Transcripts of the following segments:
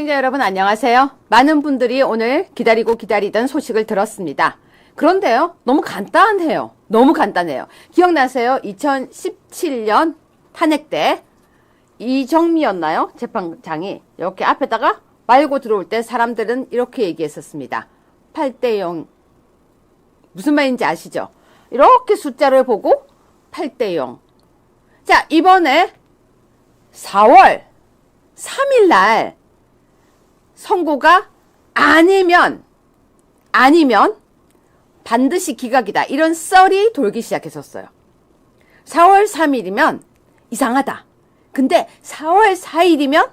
시청자 여러분 안녕하세요. 많은 분들이 오늘 기다리던 소식을 들었습니다. 그런데요, 너무 간단해요. 너무 간단해요. 기억나세요? 2017년 탄핵 때 이정미였나요? 재판장이 이렇게 앞에다가 말고 들어올 때 사람들은 이렇게 얘기했었습니다. 8대0 무슨 말인지 아시죠? 이렇게 숫자를 보고 8대0. 자, 이번에 4월 3일 날 선고가 아니면 반드시 기각이다. 이런 썰이 돌기 시작했었어요. 4월 3일이면 이상하다. 근데 4월 4일이면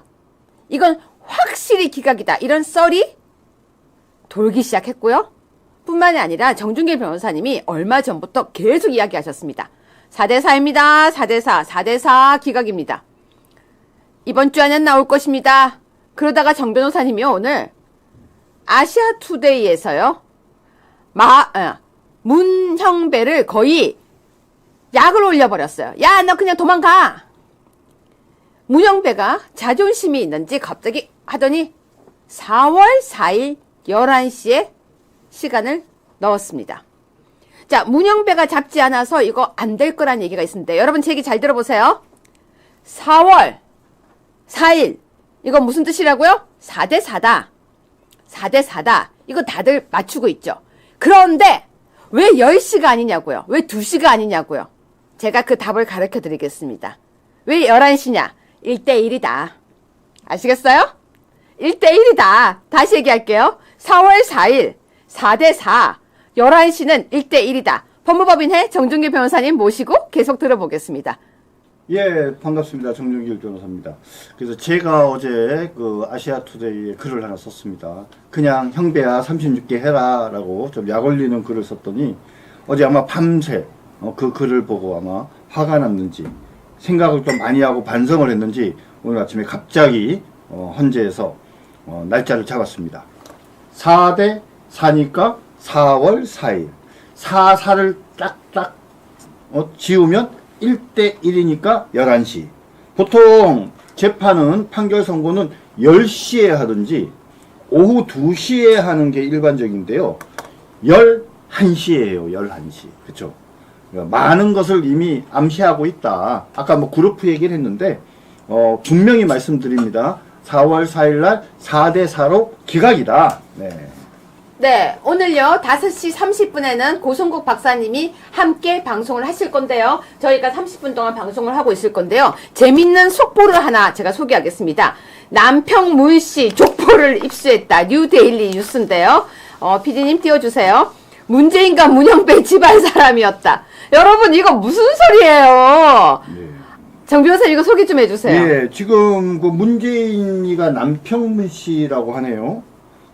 이건 확실히 기각이다. 이런 썰이 돌기 시작했고요. 뿐만이 아니라 정준길 변호사님이 얼마 전부터 계속 이야기하셨습니다. 4대4입니다. 4대4, 4대4 기각입니다. 이번 주 안엔 나올 것입니다. 그러다가 정 변호사님이 오늘 아시아투데이에서요. 문형배를 거의 약을 올려버렸어요. 야, 너 그냥 도망가. 문형배가 자존심이 있는지 갑자기 하더니 4월 4일 11시에 시간을 넣었습니다. 자, 문형배가 잡지 않아서 이거 안 될 거란 얘기가 있습니다. 여러분 제 얘기 잘 들어보세요. 4월 4일 이거 무슨 뜻이라고요? 4대4다. 4대4다. 이거 다들 맞추고 있죠. 그런데 왜 10시가 아니냐고요? 왜 2시가 아니냐고요? 제가 그 답을 가르쳐 드리겠습니다. 왜 11시냐? 1대1이다. 아시겠어요? 1대1이다. 다시 얘기할게요. 4월 4일 4대4 11시는 1대1이다. 법무법인회 정준길 변호사님 모시고 계속 들어보겠습니다. 예, 반갑습니다. 정준길 변호사입니다. 그래서 제가 어제 그 아시아투데이에 글을 하나 썼습니다. 그냥 형배야 36개 해라 라고 좀 약 올리는 글을 썼더니 어제 아마 밤새 그 글을 보고 아마 화가 났는지 생각을 좀 많이 하고 반성을 했는지 오늘 아침에 갑자기 헌재에서 날짜를 잡았습니다. 4대 4니까 4월 4일 4를 쫙쫙 지우면 1대1이니까 11시. 보통 재판은 판결 선고는 10시에 하든지 오후 2시에 하는 게 일반적인데요. 11시예요. 11시. 그렇죠? 그러니까 많은 것을 이미 암시하고 있다. 아까 뭐 그룹 얘기를 했는데 분명히 말씀드립니다. 4월 4일 날 4대4로 기각이다. 네, 오늘요 5시 30분에는 고성국 박사님이 함께 방송을 하실 건데요. 저희가 30분 동안 방송을 하고 있을 건데요. 재밌는 속보를 하나 제가 소개하겠습니다. 남평문 씨 족보를 입수했다. 뉴데일리 뉴스인데요. PD님 띄워주세요. 문재인과 문형배 집안 사람이었다. 여러분 이거 무슨 소리예요? 네. 정 변호사님 이거 소개 좀 해주세요. 예, 지금 그 문재인이가 남평문 씨라고 하네요.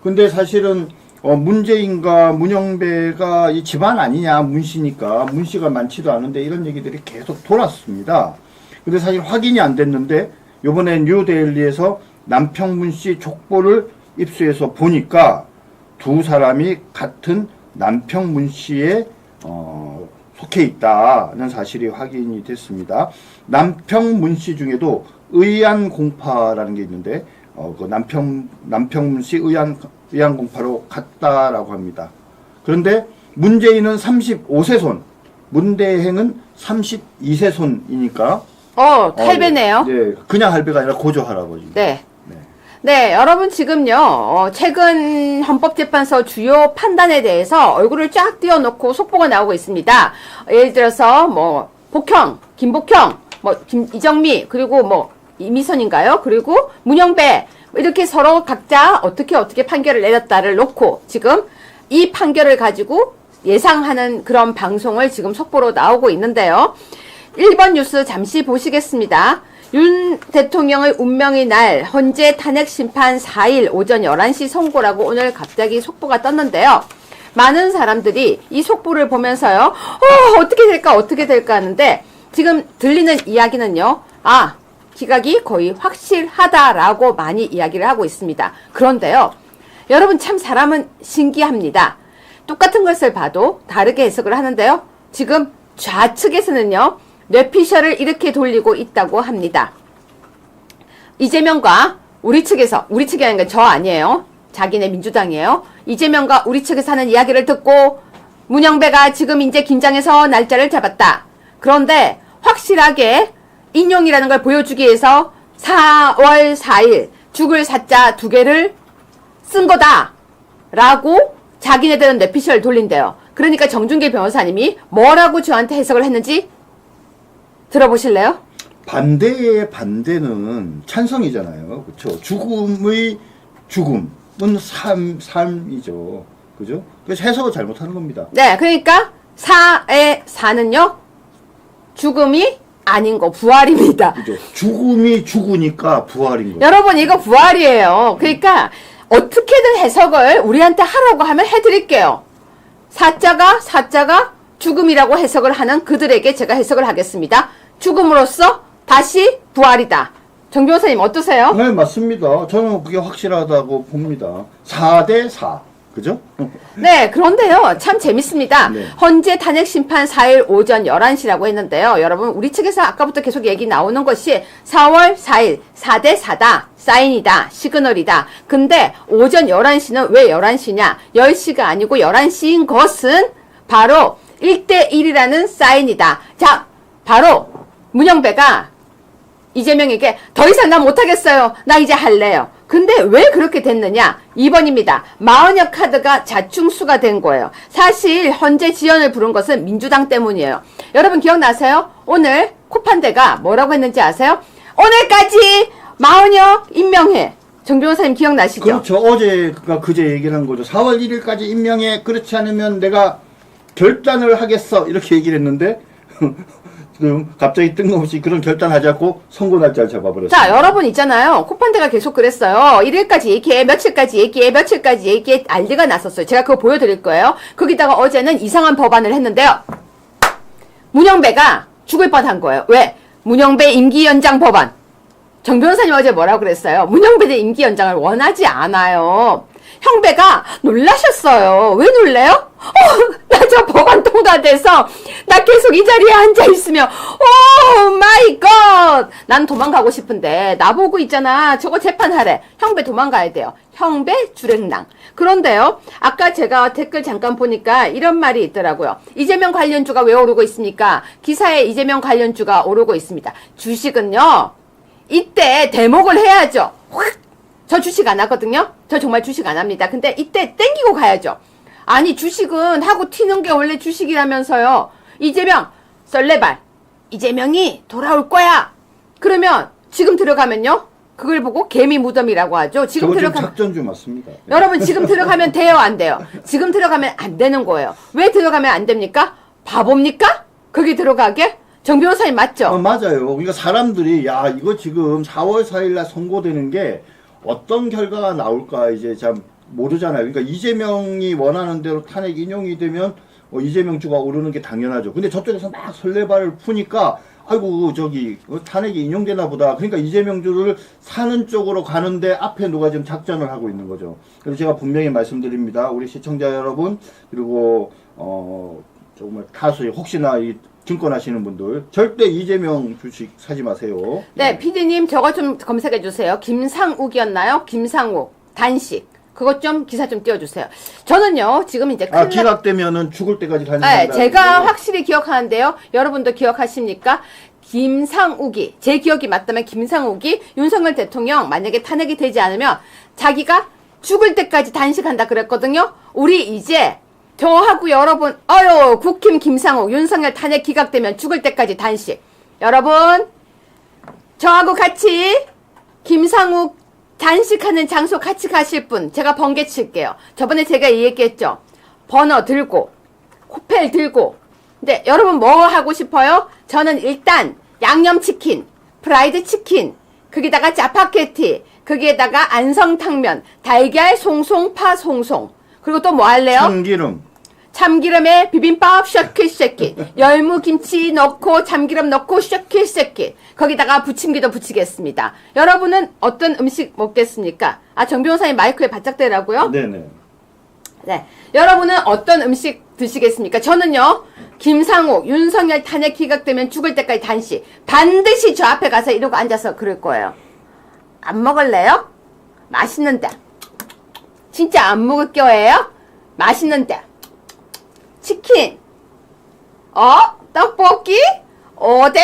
근데 사실은 문재인과 문형배가 이 집안 아니냐, 문씨니까, 문씨가 많지도 않은데 이런 얘기들이 계속 돌았습니다. 근데 사실 확인이 안 됐는데, 요번에 뉴데일리에서 남평문씨 족보를 입수해서 보니까 두 사람이 같은 남평문씨에 속해 있다는 사실이 확인이 됐습니다. 남평문씨 중에도 의안공파라는 게 있는데, 그 남평문씨 의안공파로 갔다라고 합니다. 그런데 문재인은 35세손, 문대행은 32세손이니까. 할배네요. 네, 그냥 할배가 아니라 고조 할아버지. 네, 여러분 지금요, 최근 헌법재판소 주요 판단에 대해서 얼굴을 쫙 띄워놓고 속보가 나오고 있습니다. 예를 들어서 뭐 복형, 김복형, 이정미, 그리고 이미선인가요? 그리고 문형배 이렇게 서로 각자 어떻게 판결을 내렸다를 놓고 지금 이 판결을 가지고 예상하는 그런 방송을 지금 속보로 나오고 있는데요. 1번 뉴스 잠시 보시겠습니다. 윤 대통령의 운명의 날 헌재 탄핵 심판 4일 오전 11시 선고라고 오늘 갑자기 속보가 떴는데요. 많은 사람들이 이 속보를 보면서요. 어떻게 될까 하는데 지금 들리는 이야기는요. 기각이 거의 확실하다라고 많이 이야기를 하고 있습니다. 그런데요. 여러분 참 사람은 신기합니다. 똑같은 것을 봐도 다르게 해석을 하는데요. 지금 좌측에서는요. 뇌피셜을 이렇게 돌리고 있다고 합니다. 이재명과 우리 측이 아닌 건 저 아니에요. 자기네 민주당이에요. 이재명과 우리 측에서 하는 이야기를 듣고 문영배가 지금 이제 긴장해서 날짜를 잡았다. 그런데 확실하게 인용이라는 걸 보여주기 위해서 4월 4일 죽을 사자 2개를 쓴 거다. 라고 자기네들은 뇌피셜 돌린대요. 그러니까 정준길 변호사님이 뭐라고 저한테 해석을 했는지 들어보실래요? 반대의 반대는 찬성이잖아요. 그렇죠? 죽음의 죽음은 삶이죠. 그죠? 그래서 해석을 잘못하는 겁니다. 네, 그러니까 4의 4는요. 죽음이 아닌 거 부활입니다. 그죠? 죽음이 죽으니까 부활인 거죠. 여러분 이거 부활이에요. 그러니까 어떻게든 해석을 우리한테 하라고 하면 해드릴게요. 사자가 죽음이라고 해석을 하는 그들에게 제가 해석을 하겠습니다. 죽음으로써 다시 부활이다. 정 변호사님 어떠세요? 네, 맞습니다. 저는 그게 확실하다고 봅니다. 4대 4. 그죠? 네, 그런데요. 참 재밌습니다. 네. 헌재 탄핵 심판 4일 오전 11시라고 했는데요. 여러분, 우리 측에서 아까부터 계속 얘기 나오는 것이 4월 4일 4대 4다. 사인이다. 시그널이다. 근데 오전 11시는 왜 11시냐? 10시가 아니고 11시인 것은 바로 1대 1이라는 사인이다. 자, 바로 문영배가 이재명에게 더 이상 난 못하겠어요. 나 이제 할래요. 근데 왜 그렇게 됐느냐? 2번입니다. 마흔여 카드가 자충수가 된 거예요. 사실 헌재 지연을 부른 것은 민주당 때문이에요. 여러분 기억나세요? 오늘 코판대가 뭐라고 했는지 아세요? 오늘까지 마흔여 임명해. 정 변호사님 기억나시죠? 그렇죠. 어제가 그제 얘기를 한 거죠. 4월 1일까지 임명해. 그렇지 않으면 내가 결단을 하겠어. 이렇게 얘기를 했는데 지금 갑자기 뜬금없이 그런 결단하지 않고 선고 날짜를 잡아버렸어요. 자, 여러분 있잖아요. 코판대가 계속 그랬어요. 1일까지 얘기해, 며칠까지 얘기해, 며칠까지 얘기해, 알리가 났었어요. 제가 그거 보여드릴 거예요. 거기다가 어제는 이상한 법안을 했는데요. 문영배가 죽을 뻔한 거예요. 왜? 문영배 임기 연장 법안. 정 변호사님 어제 뭐라고 그랬어요? 문영배 임기 연장을 원하지 않아요. 형배가 놀라셨어요. 왜 놀래요? 나 저 법안 통과돼서 나 계속 이 자리에 앉아있으면 오 마이 갓! 난 도망가고 싶은데 나보고 있잖아. 저거 재판하래. 형배 도망가야 돼요. 형배 주랭랑. 그런데요. 아까 제가 댓글 잠깐 보니까 이런 말이 있더라고요. 이재명 관련주가 왜 오르고 있습니까? 기사에 이재명 관련주가 오르고 있습니다. 주식은요. 이때 대목을 해야죠. 확! 저 주식 안 하거든요. 저 정말 주식 안 합니다. 근데 이때 땡기고 가야죠. 아니 주식은 하고 튀는 게 원래 주식이라면서요. 이재명 썰레발 이재명이 돌아올 거야. 그러면 지금 들어가면요. 그걸 보고 개미 무덤이라고 하죠. 지금 들어가면 작전주 맞습니다. 네. 여러분 지금 들어가면 돼요 안 돼요? 지금 들어가면 안 되는 거예요. 왜 들어가면 안 됩니까? 바보입니까? 거기 들어가게? 정 변호사님 맞죠? 맞아요. 그러니까 사람들이 야 이거 지금 4월 4일 날 선고되는 게 어떤 결과가 나올까 이제 참 모르잖아요. 그러니까 이재명이 원하는 대로 탄핵 인용이 되면 이재명 주가 오르는 게 당연하죠. 근데 저쪽에서 막 설레발을 푸니까 아이고 저기 탄핵이 인용되나 보다. 그러니까 이재명 주를 사는 쪽으로 가는데 앞에 누가 지금 작전을 하고 있는 거죠. 그래서 제가 분명히 말씀드립니다. 우리 시청자 여러분 그리고 정말 다수의 혹시나 이 증권하시는 분들 절대 이재명 주식 사지 마세요. 네, PD님 저거 좀 검색해 주세요. 김상욱이었나요? 김상욱 단식. 그것 좀 기사 좀 띄워주세요. 저는요 지금 이제 기각되면은 죽을 때까지 다니는. 네, 제가 확실히 기억하는데요. 여러분도 기억하십니까? 김상욱이 제 기억이 맞다면 김상욱이 윤석열 대통령 만약에 탄핵이 되지 않으면 자기가 죽을 때까지 단식한다 그랬거든요. 우리 이제 저하고 여러분 국힘 김상욱 윤석열 탄핵 기각되면 죽을 때까지 단식. 여러분 저하고 같이 김상욱 단식하는 장소 같이 가실 분 제가 번개 칠게요. 저번에 제가 얘기했죠. 버너 들고 코펠 들고. 근데 여러분 뭐 하고 싶어요? 저는 일단 양념치킨, 프라이드 치킨, 거기다가 짜파게티, 거기에다가 안성탕면, 달걀 송송 파 송송. 그리고 또 뭐 할래요? 참기름에 비빔밥 쉐킷쉐킷, 열무김치 넣고 참기름 넣고 쉐킷쉐킷. 거기다가 부침기도 부치겠습니다. 여러분은 어떤 음식 먹겠습니까? 정 변호사님 마이크에 바짝 대라고요? 네네. 네. 여러분은 어떤 음식 드시겠습니까? 저는요, 김상욱, 윤석열 탄핵 기각되면 죽을 때까지 단식. 반드시 저 앞에 가서 이러고 앉아서 그럴 거예요. 안 먹을래요? 맛있는데. 진짜 안 먹을 거예요? 맛있는데. 치킨, 떡볶이, 오뎅,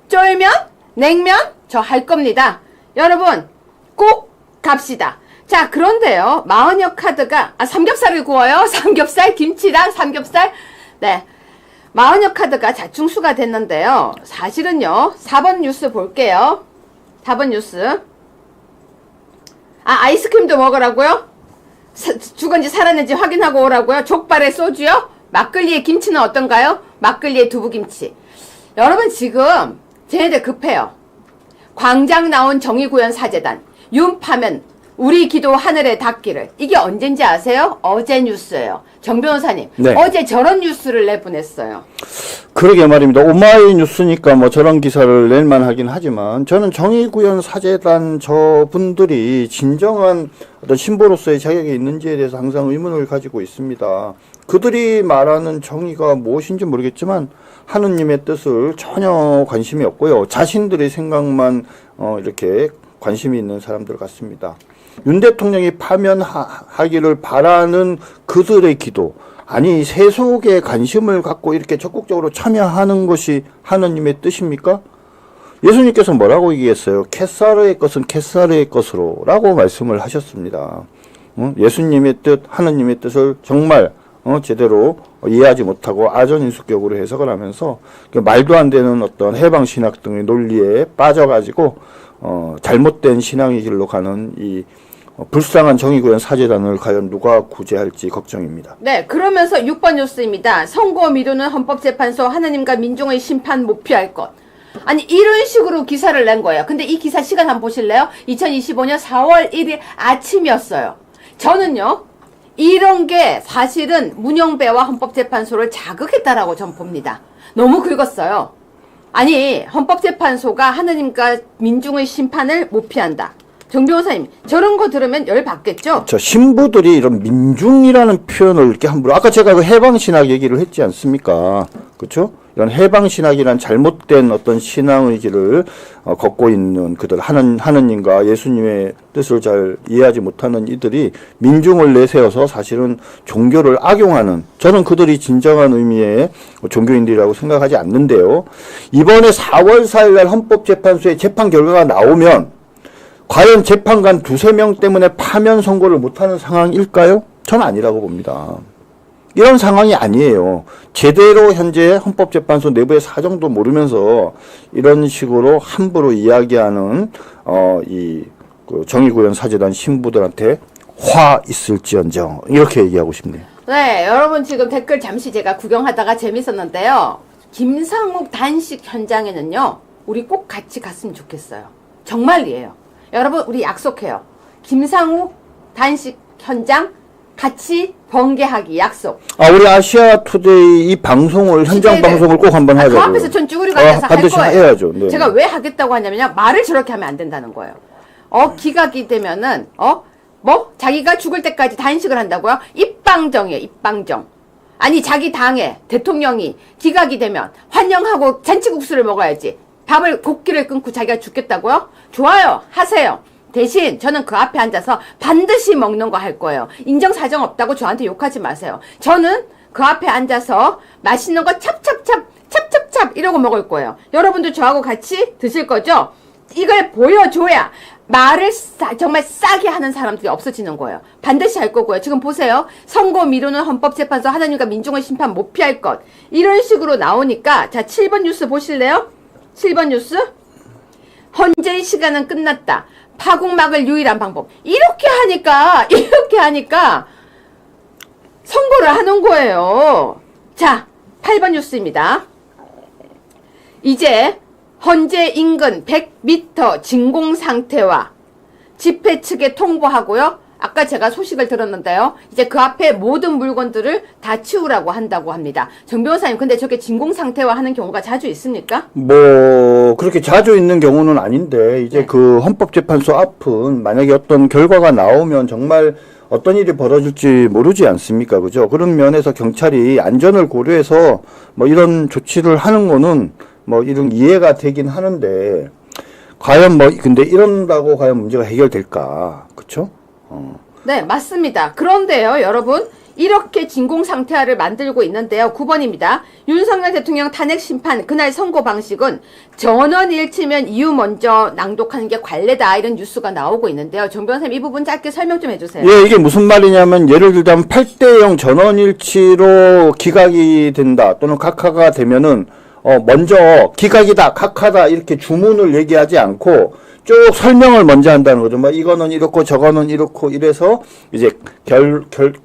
쫄면, 냉면, 저 할 겁니다. 여러분, 꼭 갑시다. 자, 그런데요, 마흔역 카드가, 삼겹살을 구워요? 삼겹살, 김치랑 삼겹살? 네. 마흔역 카드가 자충수가 됐는데요. 사실은요, 4번 뉴스 볼게요. 4번 뉴스. 아이스크림도 먹으라고요? 죽은지 살았는지 확인하고 오라고요? 족발에 소주요? 막걸리에 김치는 어떤가요? 막걸리에 두부김치. 여러분, 지금 쟤네들 급해요. 광장 나온 정의구현 사재단, 윤 파면 우리 기도 하늘에 닿기를. 이게 언젠지 아세요? 어제 뉴스예요. 정 변호사님, 네. 어제 저런 뉴스를 내보냈어요. 그러게 말입니다. 오마이뉴스니까 뭐 저런 기사를 낼만 하긴 하지만 저는 정의구현 사재단 저분들이 진정한 어떤 신보로서의 자격이 있는지에 대해서 항상 의문을 가지고 있습니다. 그들이 말하는 정의가 무엇인지 모르겠지만 하느님의 뜻을 전혀 관심이 없고요. 자신들의 생각만 이렇게 관심이 있는 사람들 같습니다. 윤 대통령이 파면하기를 바라는 그들의 기도, 아니 세속에 관심을 갖고 이렇게 적극적으로 참여하는 것이 하느님의 뜻입니까? 예수님께서 뭐라고 얘기했어요? 캣사르의 것은 캣사르의 것으로 라고 말씀을 하셨습니다. 예수님의 뜻, 하느님의 뜻을 정말 제대로 이해하지 못하고 아전인수격으로 해석을 하면서 말도 안 되는 어떤 해방신학 등의 논리에 빠져가지고 잘못된 신앙의 길로 가는 이 불쌍한 정의구현 사재단을 과연 누가 구제할지 걱정입니다. 네, 그러면서 6번 뉴스입니다. 선거 미루는 헌법재판소 하나님과 민중의 심판 못 피할 것. 아니, 이런 식으로 기사를 낸 거예요. 근데 이 기사 시간 한번 보실래요? 2025년 4월 1일 아침이었어요. 저는요, 이런 게 사실은 문영배와 헌법재판소를 자극했다라고 전 봅니다. 너무 긁었어요. 아니, 헌법재판소가 하느님과 민중의 심판을 못 피한다. 정 변호사님, 저런 거 들으면 열 받겠죠? 저 신부들이 이런 민중이라는 표현을 이렇게 함부로, 아까 제가 그 해방신학 얘기를 했지 않습니까? 그렇죠? 이런 해방신학이란 잘못된 어떤 신앙의 길을 걷고 있는 그들, 하느님과 예수님의 뜻을 잘 이해하지 못하는 이들이 민중을 내세워서 사실은 종교를 악용하는, 저는 그들이 진정한 의미의 종교인들이라고 생각하지 않는데요. 이번에 4월 4일 날 헌법재판소의 재판 결과가 나오면 과연 재판관 2~3명 때문에 파면 선고를 못하는 상황일까요? 저는 아니라고 봅니다. 이런 상황이 아니에요. 제대로 현재 헌법재판소 내부의 사정도 모르면서 이런 식으로 함부로 이야기하는 그 정의구현 사재단 신부들한테 화 있을지언정, 이렇게 얘기하고 싶네요. 네, 여러분 지금 댓글 잠시 제가 구경하다가 재밌었는데요. 김상욱 단식 현장에는요, 우리 꼭 같이 갔으면 좋겠어요. 정말이에요. 여러분, 우리 약속해요. 김상욱 단식 현장 같이 번개하기 약속. 우리 아시아투데이 이 방송을, 현장 네네. 방송을 꼭 한번 하자고요. 그 앞에서 전 쭈그리고 앉아서 할 반드시 거예요. 해야죠. 네. 제가 왜 하겠다고 하냐면요, 말을 저렇게 하면 안 된다는 거예요. 기각이 되면은 자기가 죽을 때까지 단식을 한다고요? 입방정이에요. 입방정. 아니, 자기 당에 대통령이 기각이 되면 환영하고 잔치국수를 먹어야지. 밥을 곡기를 끊고 자기가 죽겠다고요? 좋아요. 하세요. 대신 저는 그 앞에 앉아서 반드시 먹는 거 할 거예요. 인정사정 없다고 저한테 욕하지 마세요. 저는 그 앞에 앉아서 맛있는 거 찹찹찹 이러고 먹을 거예요. 여러분도 저하고 같이 드실 거죠? 이걸 보여줘야 말을 정말 싸게 하는 사람들이 없어지는 거예요. 반드시 할 거고요. 지금 보세요. 선거 미루는 헌법재판소 하나님과 민중의 심판 못 피할 것. 이런 식으로 나오니까, 자, 7번 뉴스 보실래요? 7번 뉴스. 헌재의 시간은 끝났다. 파국 막을 유일한 방법. 이렇게 하니까 선고를 하는 거예요. 자, 8번 뉴스입니다. 이제 헌재 인근 100m 진공 상태와 집회 측에 통보하고요. 아까 제가 소식을 들었는데요. 이제 그 앞에 모든 물건들을 다 치우라고 한다고 합니다. 정 변호사님, 근데 저게 진공 상태화 하는 경우가 자주 있습니까? 뭐 그렇게 자주 있는 경우는 아닌데, 이제 네. 그 헌법재판소 앞은 만약에 어떤 결과가 나오면 정말 어떤 일이 벌어질지 모르지 않습니까? 그죠? 그런 면에서 경찰이 안전을 고려해서 뭐 이런 조치를 하는 거는 뭐 이런 이해가 되긴 하는데, 과연 뭐 근데 이런다고 과연 문제가 해결될까? 그렇죠? 네, 맞습니다. 그런데요, 여러분. 이렇게 진공상태화를 만들고 있는데요. 9번입니다. 윤석열 대통령 탄핵 심판 그날 선고 방식은 전원일치면 이유 먼저 낭독하는 게 관례다. 이런 뉴스가 나오고 있는데요. 정 변호사님 이 부분 짧게 설명 좀 해주세요. 예, 이게 무슨 말이냐면 예를 들자면 8대0 전원일치로 기각이 된다 또는 각하가 되면은 먼저 기각이다, 각하다 이렇게 주문을 얘기하지 않고 쭉 설명을 먼저 한다는 거죠. 뭐 이거는 이렇고 저거는 이렇고 이래서 이제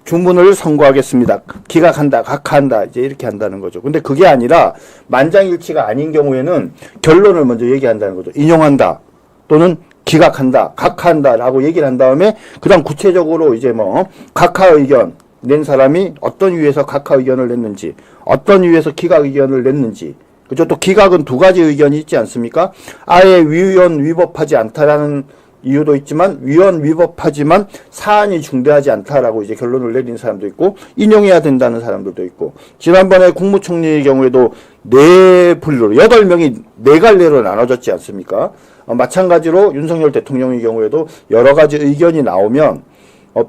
주문을 선고하겠습니다. 기각한다, 각하한다 이제 이렇게 한다는 거죠. 근데 그게 아니라 만장일치가 아닌 경우에는 결론을 먼저 얘기한다는 거죠. 인용한다 또는 기각한다, 각하한다라고 얘기를 한 다음에 그다음 구체적으로 이제 뭐 각하 의견 낸 사람이 어떤 이유에서 각하 의견을 냈는지, 어떤 이유에서 기각 의견을 냈는지. 그죠? 또 기각은 두 가지 의견이 있지 않습니까? 아예 위헌 위법하지 않다라는 이유도 있지만 위헌 위법하지만 사안이 중대하지 않다라고 이제 결론을 내린 사람도 있고 인용해야 된다는 사람들도 있고 지난번에 국무총리의 경우에도 네 분류로 8명이 네 갈래로 나눠졌지 않습니까? 마찬가지로 윤석열 대통령의 경우에도 여러 가지 의견이 나오면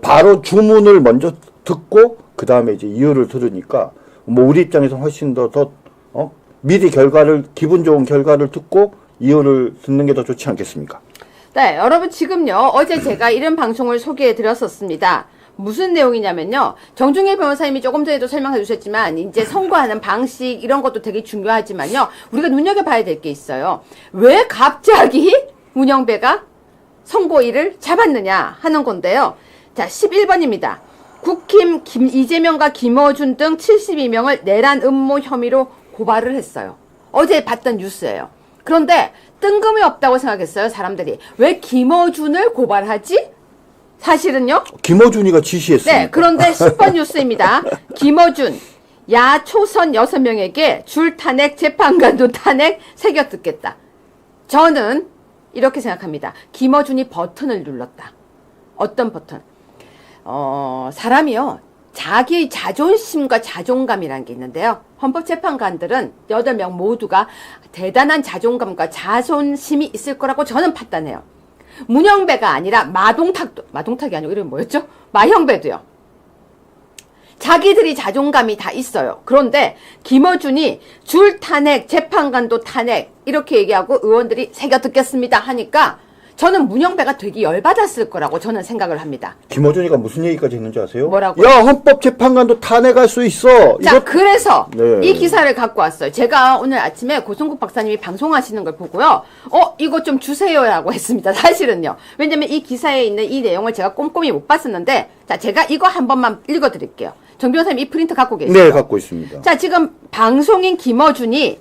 바로 주문을 먼저 듣고 그 다음에 이제 이유를 들으니까 뭐 우리 입장에서 훨씬 더 미리 기분 좋은 결과를 듣고 이유를 듣는 게 더 좋지 않겠습니까? 네, 여러분 지금요. 어제 제가 이런 방송을 소개해 드렸었습니다. 무슨 내용이냐면요. 정중혜 변호사님이 조금 전에도 설명해 주셨지만 이제 선고하는 방식 이런 것도 되게 중요하지만요. 우리가 눈여겨봐야 될 게 있어요. 왜 갑자기 문영배가 선고일을 잡았느냐 하는 건데요. 자, 11번입니다. 국힘 이재명과 김어준 등 72명을 내란 음모 혐의로 고발을 했어요. 어제 봤던 뉴스예요. 그런데 뜬금이 없다고 생각했어요, 사람들이. 왜 김어준을 고발하지? 사실은요. 김어준이가 지시했습니다. 네, 그런데 10번 뉴스입니다. 김어준, 야초선 6명에게 줄 탄핵, 재판관도 탄핵 새겨 듣겠다. 저는 이렇게 생각합니다. 김어준이 버튼을 눌렀다. 어떤 버튼? 사람이요. 자기 자존심과 자존감이라는 게 있는데요. 헌법재판관들은 8명 모두가 대단한 자존감과 자존심이 있을 거라고 저는 판단해요. 문영배가 아니라 마동탁이 아니고 이름이 뭐였죠? 마형배도요. 자기들이 자존감이 다 있어요. 그런데 김어준이 줄 탄핵, 재판관도 탄핵 이렇게 얘기하고 의원들이 새겨 듣겠습니다 하니까 저는 문영배가 되게 열받았을 거라고 저는 생각을 합니다. 김어준이가 무슨 얘기까지 했는지 아세요? 뭐라고요? 야, 헌법재판관도 탄핵할 수 있어. 자, 그래서 네. 이 기사를 갖고 왔어요. 제가 오늘 아침에 고성국 박사님이 방송하시는 걸 보고요. 이거 좀 주세요라고 했습니다. 사실은요. 왜냐면 이 기사에 있는 이 내용을 제가 꼼꼼히 못 봤었는데 자, 제가 이거 한 번만 읽어드릴게요. 정 변호사님 이 프린트 갖고 계시죠? 네, 갖고 있습니다. 자, 지금 방송인 김어준이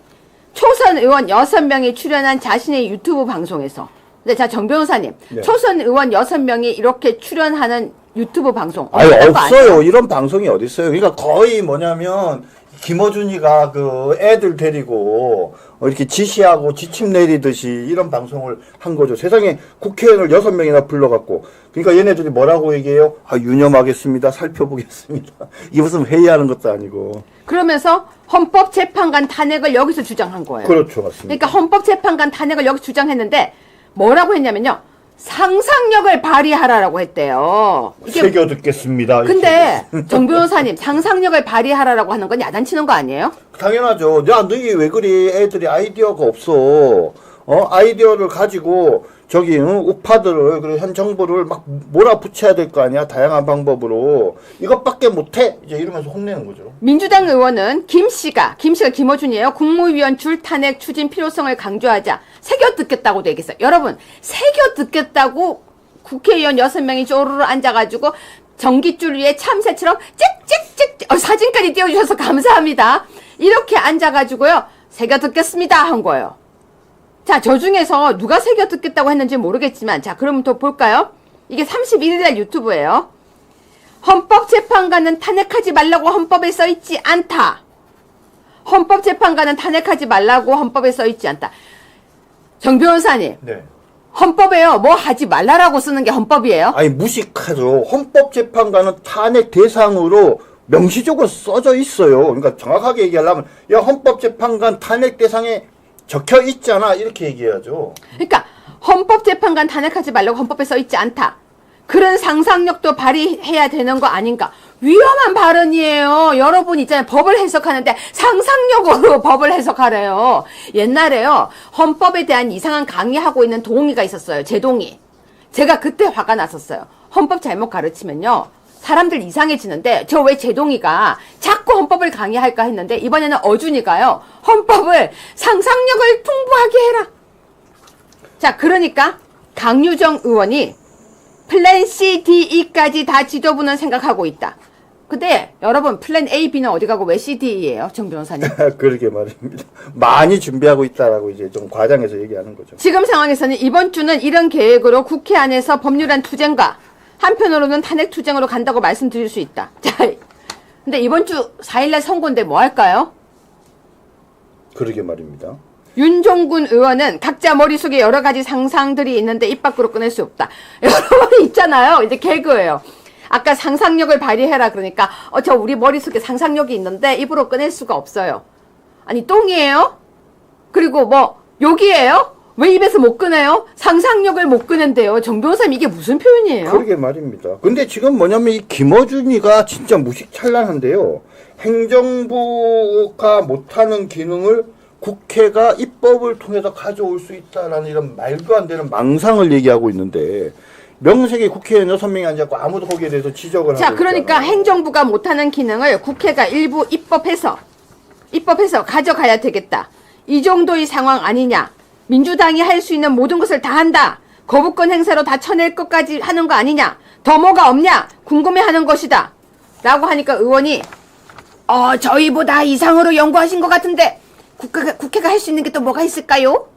초선 의원 6명이 출연한 자신의 유튜브 방송에서 네, 자, 정 변호사님. 네. 초선 의원 6명이 이렇게 출연하는 유튜브 방송. 아니, 없는 거 없어요. 아니에요? 이런 방송이 어디 있어요? 그러니까 거의 뭐냐면 김어준이가 그 애들 데리고 이렇게 지시하고 지침 내리듯이 이런 방송을 한 거죠. 세상에 국회의원을 6명이나 불러갖고. 그러니까 얘네들이 뭐라고 얘기해요? 유념하겠습니다. 살펴보겠습니다. 이게 무슨 회의하는 것도 아니고. 그러면서 헌법재판관 탄핵을 여기서 주장한 거예요. 그렇죠. 맞습니다. 그러니까 헌법재판관 탄핵을 여기서 주장했는데 뭐라고 했냐면요. 상상력을 발휘하라라고 했대요. 이게 새겨 듣겠습니다. 근데 정 변호사님 상상력을 발휘하라라고 하는 건 야단치는 거 아니에요? 당연하죠. 야, 너희 왜 그리 애들이 아이디어가 없어. 아이디어를 가지고 저기 우파들을 그리고 현 정부를 막 몰아붙여야 될 거 아니야. 다양한 방법으로. 이것밖에 못해. 이제 이러면서 혼내는 거죠. 민주당 의원은 김씨가 김어준이에요. 국무위원 줄 탄핵 추진 필요성을 강조하자 새겨 듣겠다고도 얘기했어요. 여러분 새겨 듣겠다고 국회의원 6명이 쪼르르 앉아가지고 전깃줄 위에 참새처럼 찍찍찍 사진까지 띄워주셔서 감사합니다. 이렇게 앉아가지고요 새겨 듣겠습니다 한 거예요. 자, 저 중에서 누가 새겨 듣겠다고 했는지 모르겠지만 자, 그럼 또 볼까요? 이게 31일날 유튜브예요. 헌법재판관은 탄핵하지 말라고 헌법에 써있지 않다. 헌법재판관은 탄핵하지 말라고 헌법에 써있지 않다. 정 변호사님. 네. 헌법에요. 뭐 하지 말라라고 쓰는 게 헌법이에요? 아니, 무식하죠. 헌법재판관은 탄핵 대상으로 명시적으로 써져 있어요. 그러니까 정확하게 얘기하려면 야, 헌법재판관 탄핵 대상에 적혀 있잖아. 이렇게 얘기해야죠. 그러니까 헌법재판관 탄핵하지 말라고 헌법에 써 있지 않다. 그런 상상력도 발휘해야 되는 거 아닌가. 위험한 발언이에요. 여러분 있잖아요. 법을 해석하는데 상상력으로 법을 해석하래요. 옛날에요. 헌법에 대한 이상한 강의하고 있는 동의가 있었어요. 제 동의. 제가 그때 화가 났었어요. 헌법 잘못 가르치면요. 사람들 이상해지는데 저 왜 제동이가 자꾸 헌법을 강의할까 했는데 이번에는 어준이가요. 헌법을 상상력을 풍부하게 해라. 자, 그러니까 강유정 의원이 플랜 C, D, E까지 다 지도부는 생각하고 있다. 근데 여러분 플랜 A, B는 어디 가고 왜 C, D예요? 정 변호사님. 그러게 말입니다. 많이 준비하고 있다라고 이제 좀 과장해서 얘기하는 거죠. 지금 상황에서는 이번 주는 이런 계획으로 국회 안에서 법률안 투쟁과 한편으로는 탄핵 투쟁으로 간다고 말씀드릴 수 있다. 자, 근데 이번 주 4일날 선거인데 뭐 할까요? 그러게 말입니다. 윤종군 의원은 각자 머릿속에 여러 가지 상상들이 있는데 입 밖으로 꺼낼 수 없다. 여러분 있잖아요. 이제 개그예요. 아까 상상력을 발휘해라 그러니까 저 우리 머릿속에 상상력이 있는데 입으로 꺼낼 수가 없어요. 아니 똥이에요? 그리고 뭐 욕이에요? 왜 입에서 못 꺼내요? 상상력을 못 꺼낸대요. 정 변호사님 이게 무슨 표현이에요? 그러게 말입니다. 근데 지금 뭐냐면 이 김어준이가 진짜 무식찬란한데요. 행정부가 못하는 기능을 국회가 입법을 통해서 가져올 수 있다라는 이런 말도 안 되는 망상을 얘기하고 있는데 명색이 국회의원 6명이 앉았고 아무도 거기에 대해서 지적을 자, 하고 그러니까 있잖아요. 행정부가 못하는 기능을 국회가 일부 입법해서 가져가야 되겠다. 이 정도의 상황 아니냐. 민주당이 할 수 있는 모든 것을 다 한다. 거부권 행사로 다 쳐낼 것까지 하는 거 아니냐. 더 뭐가 없냐. 궁금해하는 것이다. 라고 하니까 의원이 저희보다 이상으로 연구하신 것 같은데 국회가 할 수 있는 게 또 뭐가 있을까요?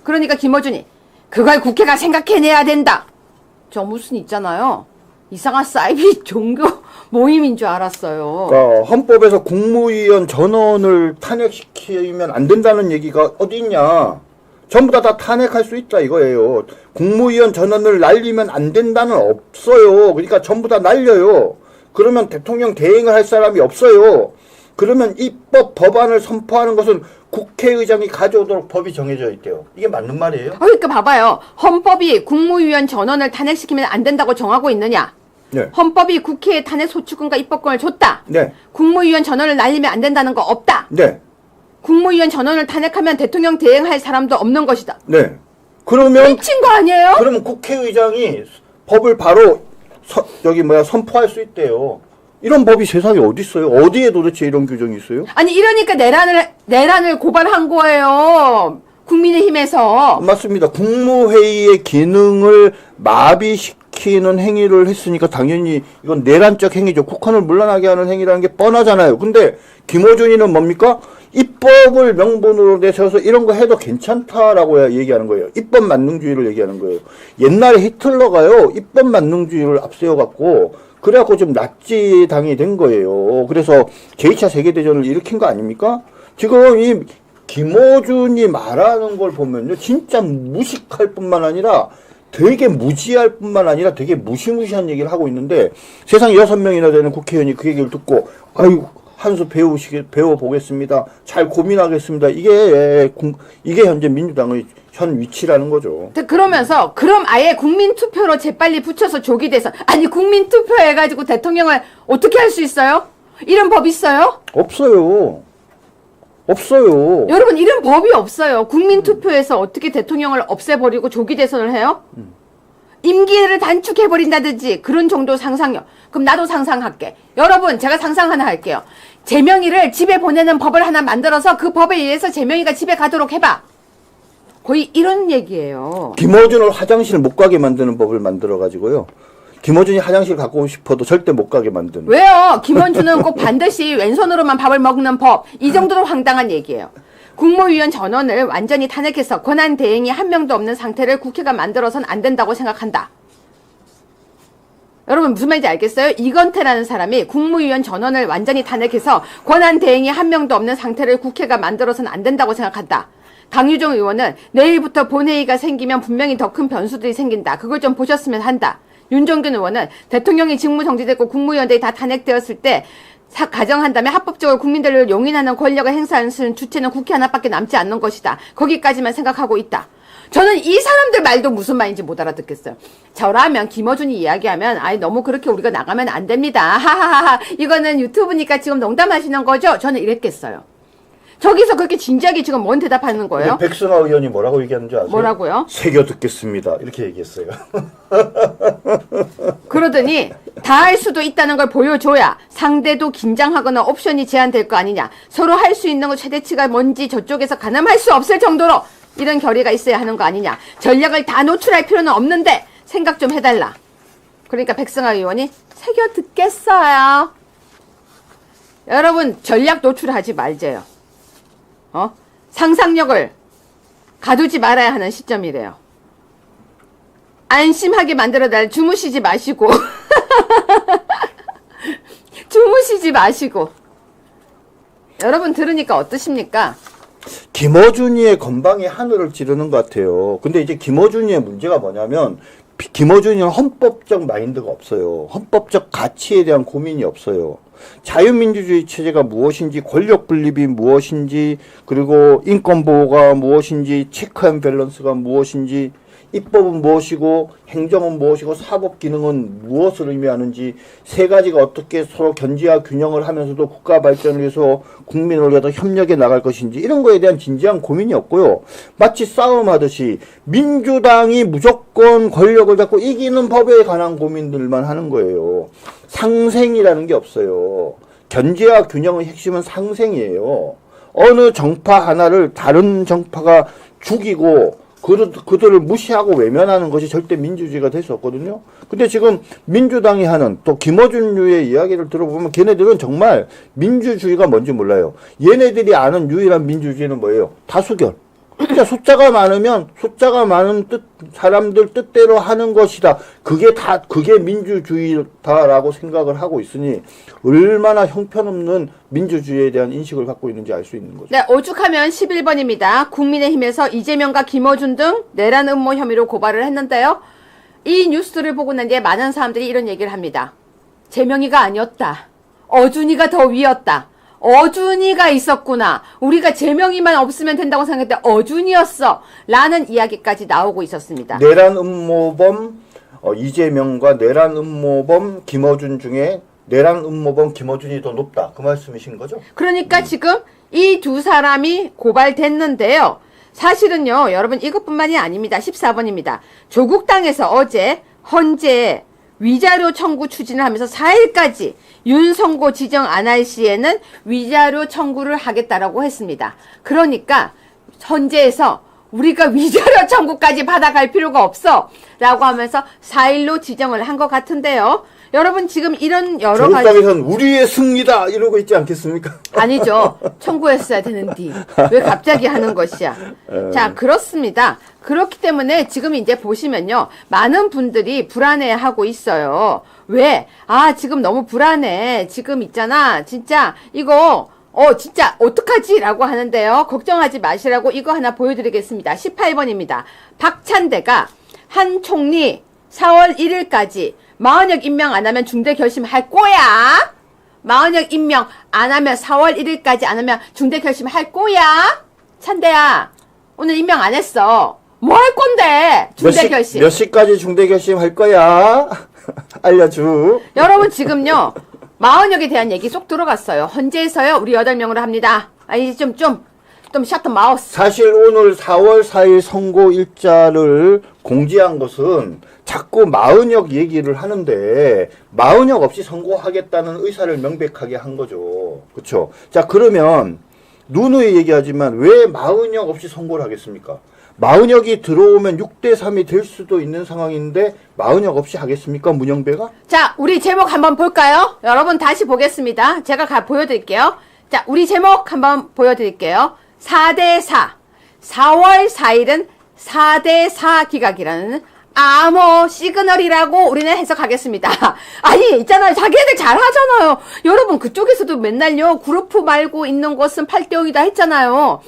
그러니까 김어준이 그걸 국회가 생각해내야 된다. 저 무슨 있잖아요. 이상한 사이비 종교 모임인 줄 알았어요. 그러니까 헌법에서 국무위원 전원을 탄핵시키면 안 된다는 얘기가 어디 있냐. 전부 다 탄핵할 수 있다 이거예요. 국무위원 전원을 날리면 안 된다는 없어요. 그러니까 전부 다 날려요. 그러면 대통령 대행을 할 사람이 없어요. 그러면 입법 법안을 선포하는 것은 국회의장이 가져오도록 법이 정해져 있대요. 이게 맞는 말이에요? 그러니까 봐봐요. 헌법이 국무위원 전원을 탄핵시키면 안 된다고 정하고 있느냐? 네. 헌법이 국회에 탄핵 소추권과 입법권을 줬다. 네. 국무위원 전원을 날리면 안 된다는 거 없다. 네. 국무위원 전원을 탄핵하면 대통령 대행할 사람도 없는 것이다. 네. 그러면 미친 거 아니에요? 그러면 국회의장이 법을 바로 선포할 수 있대요. 이런 법이 세상에 어디 있어요? 어디에 도대체 이런 규정이 있어요? 아니 이러니까 내란을 고발한 거예요. 국민의힘에서. 맞습니다. 국무회의의 기능을 마비시키는 행위를 했으니까 당연히 이건 내란적 행위죠. 국헌을 물러나게 하는 행위라는 게 뻔하잖아요. 근데 김어준이는 뭡니까? 입법을 명분으로 내세워서 이런 거 해도 괜찮다라고 얘기하는 거예요. 입법 만능주의를 얘기하는 거예요. 옛날에 히틀러가요. 입법 만능주의를 앞세워갖고 그래갖고 좀 나치당이 된 거예요. 그래서 제2차 세계대전을 일으킨 거 아닙니까? 지금 이 김어준이 말하는 걸 보면요. 진짜 무식할 뿐만 아니라 되게 무지할 뿐만 아니라 되게 무시무시한 얘기를 하고 있는데 세상에 6명이나 되는 국회의원이 그 얘기를 듣고 아유 한 수 배워보겠습니다. 잘 고민하겠습니다. 이게 현재 민주당의 현 위치라는 거죠. 그러면서 그럼 아예 국민투표로 재빨리 붙여서 조기 대선. 아니 국민투표 해가지고 대통령을 어떻게 할 수 있어요? 이런 법 있어요? 없어요. 없어요. 여러분 이런 법이 없어요. 국민투표에서 어떻게 대통령을 없애버리고 조기 대선을 해요? 임기를 단축해버린다든지 그런 정도 상상력. 그럼 나도 상상할게. 여러분 제가 상상 하나 할게요. 재명이를 집에 보내는 법을 하나 만들어서 그 법에 의해서 재명이가 집에 가도록 해봐. 거의 이런 얘기예요. 김어준을 화장실 못 가게 만드는 법을 만들어가지고요. 김어준이 화장실 가고 싶어도 절대 못 가게 만드는. 왜요? 김원준은 꼭 반드시 왼손으로만 밥을 먹는 법. 이 정도로 황당한 얘기예요. 국무위원 전원을 완전히 탄핵해서 권한 대행이 한 명도 없는 상태를 국회가 만들어서는 안 된다고 생각한다. 여러분 무슨 말인지 알겠어요? 이건태라는 사람이 국무위원 전원을 완전히 탄핵해서 권한 대행이 한 명도 없는 상태를 국회가 만들어서는 안 된다고 생각한다. 강유정 의원은 내일부터 본회의가 생기면 분명히 더 큰 변수들이 생긴다. 그걸 좀 보셨으면 한다. 윤종균 의원은 대통령이 직무 정지됐고 국무위원들이 다 탄핵되었을 때 가정한다면 합법적으로 국민들을 용인하는 권력을 행사하는 주체는 국회 하나밖에 남지 않는 것이다. 거기까지만 생각하고 있다. 저는 이 사람들 말도 무슨 말인지 못 알아듣겠어요. 저라면 김어준이 이야기하면 아이 너무 그렇게 우리가 나가면 안 됩니다. 하하하하 이거는 유튜브니까 지금 농담하시는 거죠? 저는 이랬겠어요. 저기서 그렇게 진지하게 지금 뭔 대답하는 거예요? 백승하 의원이 뭐라고 얘기하는 줄 아세요? 뭐라고요? 새겨 듣겠습니다. 이렇게 얘기했어요. 그러더니 다 할 수도 있다는 걸 보여줘야 상대도 긴장하거나 옵션이 제한될 거 아니냐. 서로 할 수 있는 거 최대치가 뭔지 저쪽에서 가늠할 수 없을 정도로 이런 결의가 있어야 하는 거 아니냐. 전략을 다 노출할 필요는 없는데 생각 좀 해달라. 그러니까 백승하 의원이 새겨 듣겠어요. 여러분 전략 노출하지 말재요. 상상력을 가두지 말아야 하는 시점이래요. 안심하게 만들어달 주무시지 마시고 주무시지 마시고 여러분 들으니까 어떠십니까? 김어준이의 건방이 하늘을 찌르는 것 같아요. 근데 이제 김어준이의 문제가 뭐냐면 김어준이는 헌법적 마인드가 없어요. 헌법적 가치에 대한 고민이 없어요. 자유민주주의 체제가 무엇인지, 권력 분립이 무엇인지, 그리고 인권보호가 무엇인지, 체크 앤 밸런스가 무엇인지, 입법은 무엇이고 행정은 무엇이고 사법기능은 무엇을 의미하는지 세 가지가 어떻게 서로 견제와 균형을 하면서도 국가 발전을 위해서 국민을 위해서 협력해 나갈 것인지 이런 거에 대한 진지한 고민이 없고요. 마치 싸움하듯이 민주당이 무조건 권력을 잡고 이기는 법에 관한 고민들만 하는 거예요. 상생이라는 게 없어요. 견제와 균형의 핵심은 상생이에요. 어느 정파 하나를 다른 정파가 죽이고 그들을 무시하고 외면하는 것이 절대 민주주의가 될 수 없거든요. 근데 지금 민주당이 하는 또 김어준류의 이야기를 들어보면 걔네들은 정말 민주주의가 뭔지 몰라요. 얘네들이 아는 유일한 민주주의는 뭐예요? 다수결. 그러니까 숫자가 많으면 숫자가 많은 사람들 뜻대로 하는 것이다. 그게 민주주의다라고 생각을 하고 있으니 얼마나 형편없는 민주주의에 대한 인식을 갖고 있는지 알 수 있는 거죠. 네, 오죽하면 11번입니다. 국민의힘에서 이재명과 김어준 등 내란 음모 혐의로 고발을 했는데요. 이 뉴스를 보고 난 뒤에 많은 사람들이 이런 얘기를 합니다. 재명이가 아니었다. 어준이가 더 위였다. 어준이가 있었구나. 우리가 재명이만 없으면 된다고 생각했는데 어준이었어. 라는 이야기까지 나오고 있었습니다. 내란 음모범 이재명과 내란 음모범 김어준 중에 내란 음모범 김어준이 더 높다. 그 말씀이신 거죠? 그러니까 지금 이 두 사람이 고발됐는데요. 사실은요. 여러분 이것뿐만이 아닙니다. 14번입니다. 조국당에서 어제 헌재 위자료 청구 추진을 하면서 4일까지 윤성고 지정 안 할 시에는 위자료 청구를 하겠다라고 했습니다. 그러니까 헌재에서 우리가 위자료 청구까지 받아갈 필요가 없어 라고 하면서 4일로 지정을 한 것 같은데요. 여러분 지금 이런 여러 가지 조국당에서는 우리의 승리다 이러고 있지 않겠습니까? 아니죠. 청구했어야 되는데 왜 갑자기 하는 것이야. 자, 그렇습니다. 그렇기 때문에 지금 이제 보시면요. 많은 분들이 불안해하고 있어요. 왜? 지금 너무 불안해. 지금 있잖아. 진짜 이거 진짜 어떡하지? 라고 하는데요. 걱정하지 마시라고 이거 하나 보여드리겠습니다. 18번입니다. 박찬대가 한 총리 4월 1일까지 마흔역 임명 안 하면 중대 결심할 거야. 마흔역 임명 안 하면 4월 1일까지 안 하면 중대 결심할 거야. 찬대야 오늘 임명 안 했어. 뭐 할 건데 중대 결심. 몇 시까지 중대 결심 할 거야? 알려줘. 여러분 지금요. 마흔역에 대한 얘기 쏙 들어갔어요. 헌재에서요. 우리 8명으로 합니다. 아니 좀 셔터 마우스. 사실 오늘 4월 4일 선고 일자를 공지한 것은 자꾸 마흔역 얘기를 하는데 마흔역 없이 선고하겠다는 의사를 명백하게 한 거죠. 그렇죠? 자, 그러면 누누이 얘기하지만 왜 마흔역 없이 선고를 하겠습니까? 마흔역이 들어오면 6대3이 될 수도 있는 상황인데 마흔역 없이 하겠습니까? 문영배가? 자, 우리 제목 한번 볼까요? 여러분 다시 보겠습니다. 제가 보여드릴게요. 자, 우리 제목 한번 보여드릴게요. 4대4. 4월 4일은 4대4 기각이라는 암호 시그널이라고 우리는 해석하겠습니다. 아니 있잖아요. 자기네들 잘하잖아요. 여러분 그쪽에서도 맨날요. 그룹프 말고 있는 것은 8대0이다 했잖아요.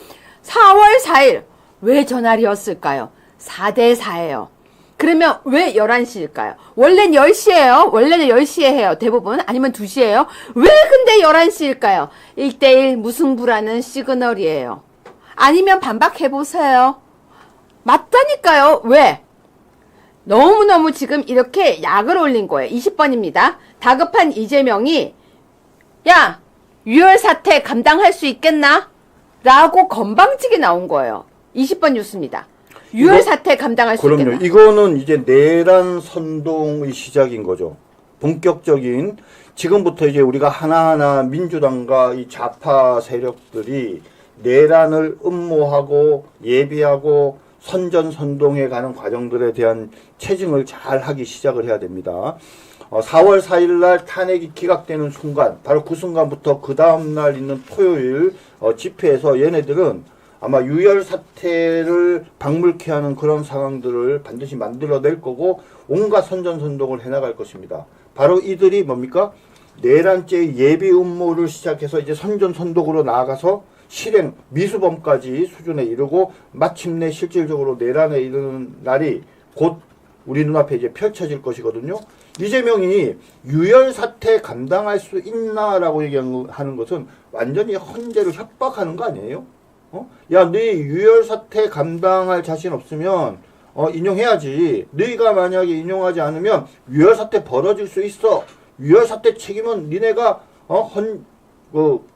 4월 4일 왜 전날이었을까요? 4대4예요. 그러면 왜 11시일까요? 원래는 10시예요. 원래는 10시에 해요. 대부분. 아니면 2시예요. 왜 근데 11시일까요? 1대1 무승부라는 시그널이에요. 아니면 반박해보세요. 맞다니까요. 왜? 너무너무 지금 이렇게 약을 올린 거예요. 20번입니다. 다급한 이재명이 야, 유혈 사태 감당할 수 있겠나? 라고 건방지게 나온 거예요. 20번 뉴스입니다. 유혈 사태 감당할 수 있겠나? 그럼요. 이거는 이제 내란 선동의 시작인 거죠. 본격적인 지금부터 이제 우리가 하나하나 민주당과 이 좌파 세력들이 내란을 음모하고 예비하고 선전선동해 가는 과정들에 대한 체증을 잘 하기 시작을 해야 됩니다. 4월 4일 날 탄핵이 기각되는 순간, 바로 그 순간부터 그 다음날 있는 토요일 집회에서 얘네들은 아마 유혈 사태를 방불케 하는 그런 상황들을 반드시 만들어낼 거고 온갖 선전선동을 해나갈 것입니다. 바로 이들이 뭡니까? 내란죄 예비 음모를 시작해서 이제 선전선동으로 나아가서 실행, 미수범까지 수준에 이르고 마침내 실질적으로 내란에 이르는 날이 곧 우리 눈앞에 이제 펼쳐질 것이거든요. 이재명이 유혈 사태 감당할 수 있나라고 얘기하는 것은 완전히 헌재를 협박하는 거 아니에요? 야, 네 유혈 사태 감당할 자신 없으면 인용해야지. 너희가 만약에 인용하지 않으면 유혈 사태 벌어질 수 있어. 유혈 사태 책임은 니네가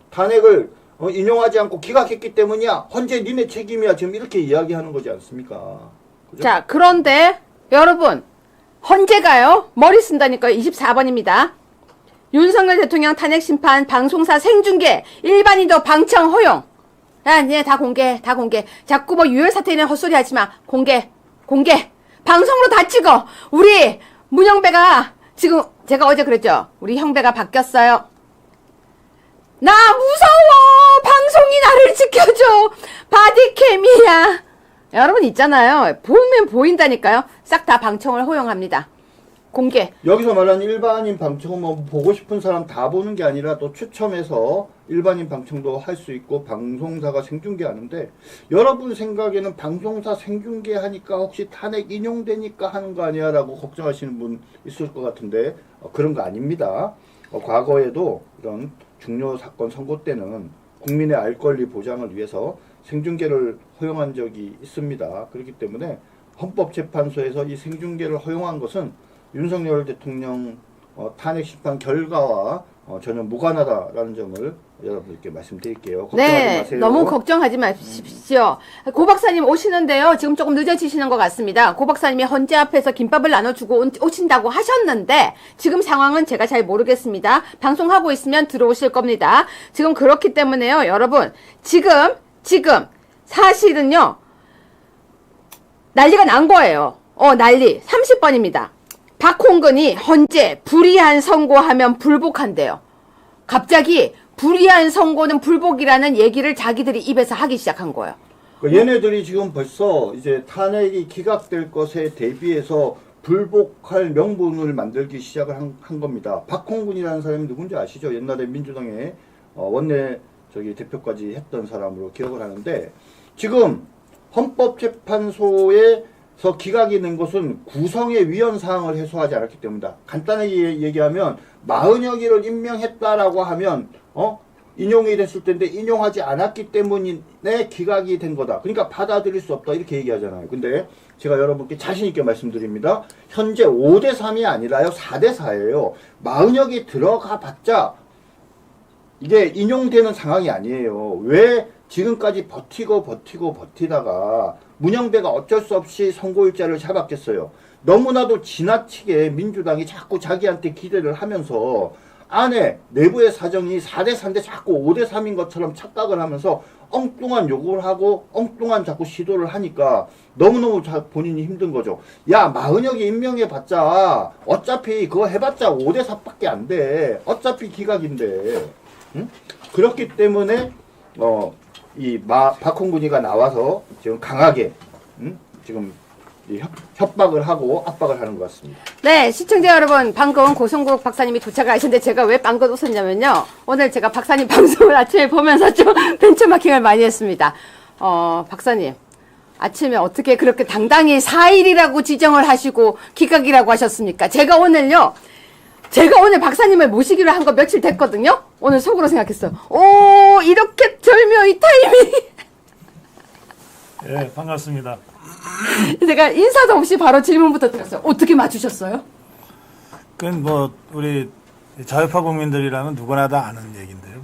탄핵을 인용하지 않고 기각했기 때문이야. 헌재 니네 책임이야. 지금 이렇게 이야기하는 거지 않습니까? 그죠? 자, 그런데 여러분, 헌재가요, 머리 쓴다니까요. 24번입니다. 윤석열 대통령 탄핵 심판 방송사 생중계 일반인도 방청 허용. 야, 니네 다 공개. 자꾸 뭐 유혈 사태는 헛소리 하지 마. 공개. 방송으로 다 찍어. 우리 문영배가 지금 제가 어제 그랬죠. 우리 형배가 바뀌었어요. 나 무서워. 방송이 나를 지켜줘. 바디캠이야. 여러분 있잖아요. 보면 보인다니까요. 싹 다 방청을 허용합니다. 공개. 여기서 말하는 일반인 방청은 뭐 보고 싶은 사람 다 보는 게 아니라 또 추첨해서 일반인 방청도 할 수 있고 방송사가 생중계하는데 여러분 생각에는 방송사 생중계하니까 혹시 탄핵 인용되니까 하는 거 아니야 라고 걱정하시는 분 있을 것 같은데 그런 거 아닙니다. 과거에도 이런 중요 사건 선고 때는 국민의 알 권리 보장을 위해서 생중계를 허용한 적이 있습니다. 그렇기 때문에 헌법재판소에서 이 생중계를 허용한 것은 윤석열 대통령 탄핵 심판 결과와 전혀 무관하다라는 점을 여러분께 말씀드릴게요. 걱정하지 네, 마세요. 너무 걱정하지 마십시오. 고 박사님 오시는데요. 지금 조금 늦어지시는 것 같습니다. 고 박사님이 헌재 앞에서 김밥을 나눠주고 오신다고 하셨는데 지금 상황은 제가 잘 모르겠습니다. 방송하고 있으면 들어오실 겁니다. 지금 그렇기 때문에요. 여러분 지금 사실은요. 난리가 난 거예요. 난리. 30번입니다. 박홍근이 헌재 불이한 선고하면 불복한대요. 갑자기 불이한 선고는 불복이라는 얘기를 자기들이 입에서 하기 시작한 거예요. 얘네들이 지금 벌써 이제 탄핵이 기각될 것에 대비해서 불복할 명분을 만들기 시작을 한 겁니다. 박홍근이라는 사람이 누군지 아시죠? 옛날에 민주당의 원내 대표까지 했던 사람으로 기억을 하는데 지금 헌법재판소에서 기각이 낸 것은 구성의 위헌 사항을 해소하지 않았기 때문이다. 간단하게 얘기하면 40여 개를 임명했다라고 하면 인용이 됐을 텐데 인용하지 않았기 때문에 기각이 된 거다. 그러니까 받아들일 수 없다. 이렇게 얘기하잖아요. 근데 제가 여러분께 자신 있게 말씀드립니다. 현재 5대3이 아니라요. 4대4예요. 40여 개 들어가 봤자 이게 인용되는 상황이 아니에요. 왜 지금까지 버티다가 문영배가 어쩔 수 없이 선고일자를 잡았겠어요. 너무나도 지나치게 민주당이 자꾸 자기한테 기대를 하면서 안에 내부의 사정이 4대3인데 자꾸 5대3인 것처럼 착각을 하면서 엉뚱한 요구를 하고 엉뚱한 자꾸 시도를 하니까 너무너무 본인이 힘든 거죠. 야, 40여 개 임명해봤자 어차피 그거 해봤자 5대4밖에 안 돼. 어차피 기각인데. 응? 그렇기 때문에 박홍근이가 나와서 지금 강하게 지금 협박을 하고 압박을 하는 것 같습니다. 네, 시청자 여러분, 방금 고성국 박사님이 도착을 하셨는데 제가 왜 빵긋 웃었냐면요. 오늘 제가 박사님 방송을 아침에 보면서 좀 벤처마킹을 많이 했습니다. 박사님, 아침에 어떻게 그렇게 당당히 4일이라고 지정을 하시고 기각이라고 하셨습니까? 제가 오늘 박사님을 모시기로 한 거 며칠 됐거든요? 오늘 속으로 생각했어요. 오, 이렇게 절묘히 타이밍. 예, 반갑습니다. 제가 인사도 없이 바로 질문부터 드렸어요. 어떻게 맞추셨어요? 그건 뭐 우리 자유파 국민들이라면 누구나 다 아는 얘기인데요.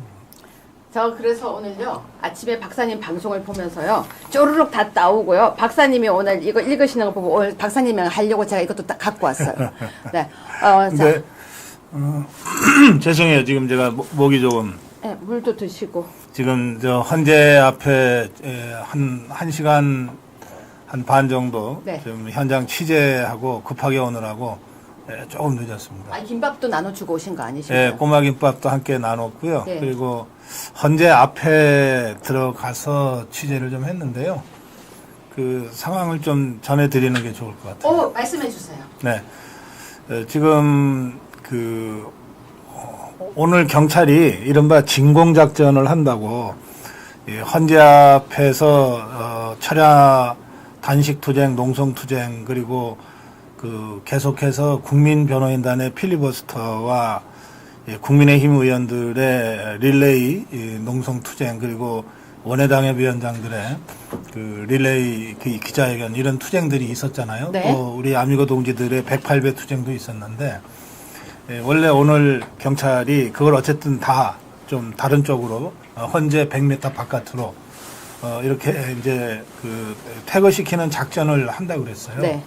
저 그래서 오늘요 아침에 박사님 방송을 보면서요 쪼르륵 다 나오고요. 박사님이 오늘 이거 읽으시는 거 보고 오늘 박사님이랑 하려고 제가 이것도 딱 갖고 왔어요. 네. 근데 죄송해요. 지금 제가 목이 조금 네, 물도 드시고. 지금 저 헌재 앞에 한 시간 한 반 정도 네. 좀 현장 취재하고 급하게 오느라고 조금 늦었습니다. 아, 김밥도 나눠주고 오신 거 예, 아니신가요? 꼬마김밥도 함께 나눴고요. 예. 그리고 헌재 앞에 들어가서 취재를 좀 했는데요. 그 상황을 좀 전해드리는 게 좋을 것 같아요. 말씀해 주세요. 네, 지금 오늘 경찰이 이른바 진공작전을 한다고 헌재 앞에서 철야 단식투쟁, 농성투쟁 그리고 계속해서 국민변호인단의 필리버스터와 국민의힘 의원들의 릴레이 농성투쟁 그리고 원외당협 위원장들의 릴레이 기자회견 이런 투쟁들이 있었잖아요. 네. 또 우리 아미고 동지들의 108배 투쟁도 있었는데 원래 오늘 경찰이 그걸 어쨌든 다 좀 다른 쪽으로 헌재 100m 바깥으로 이렇게 이제 퇴거시키는 작전을 한다고 그랬어요. 네.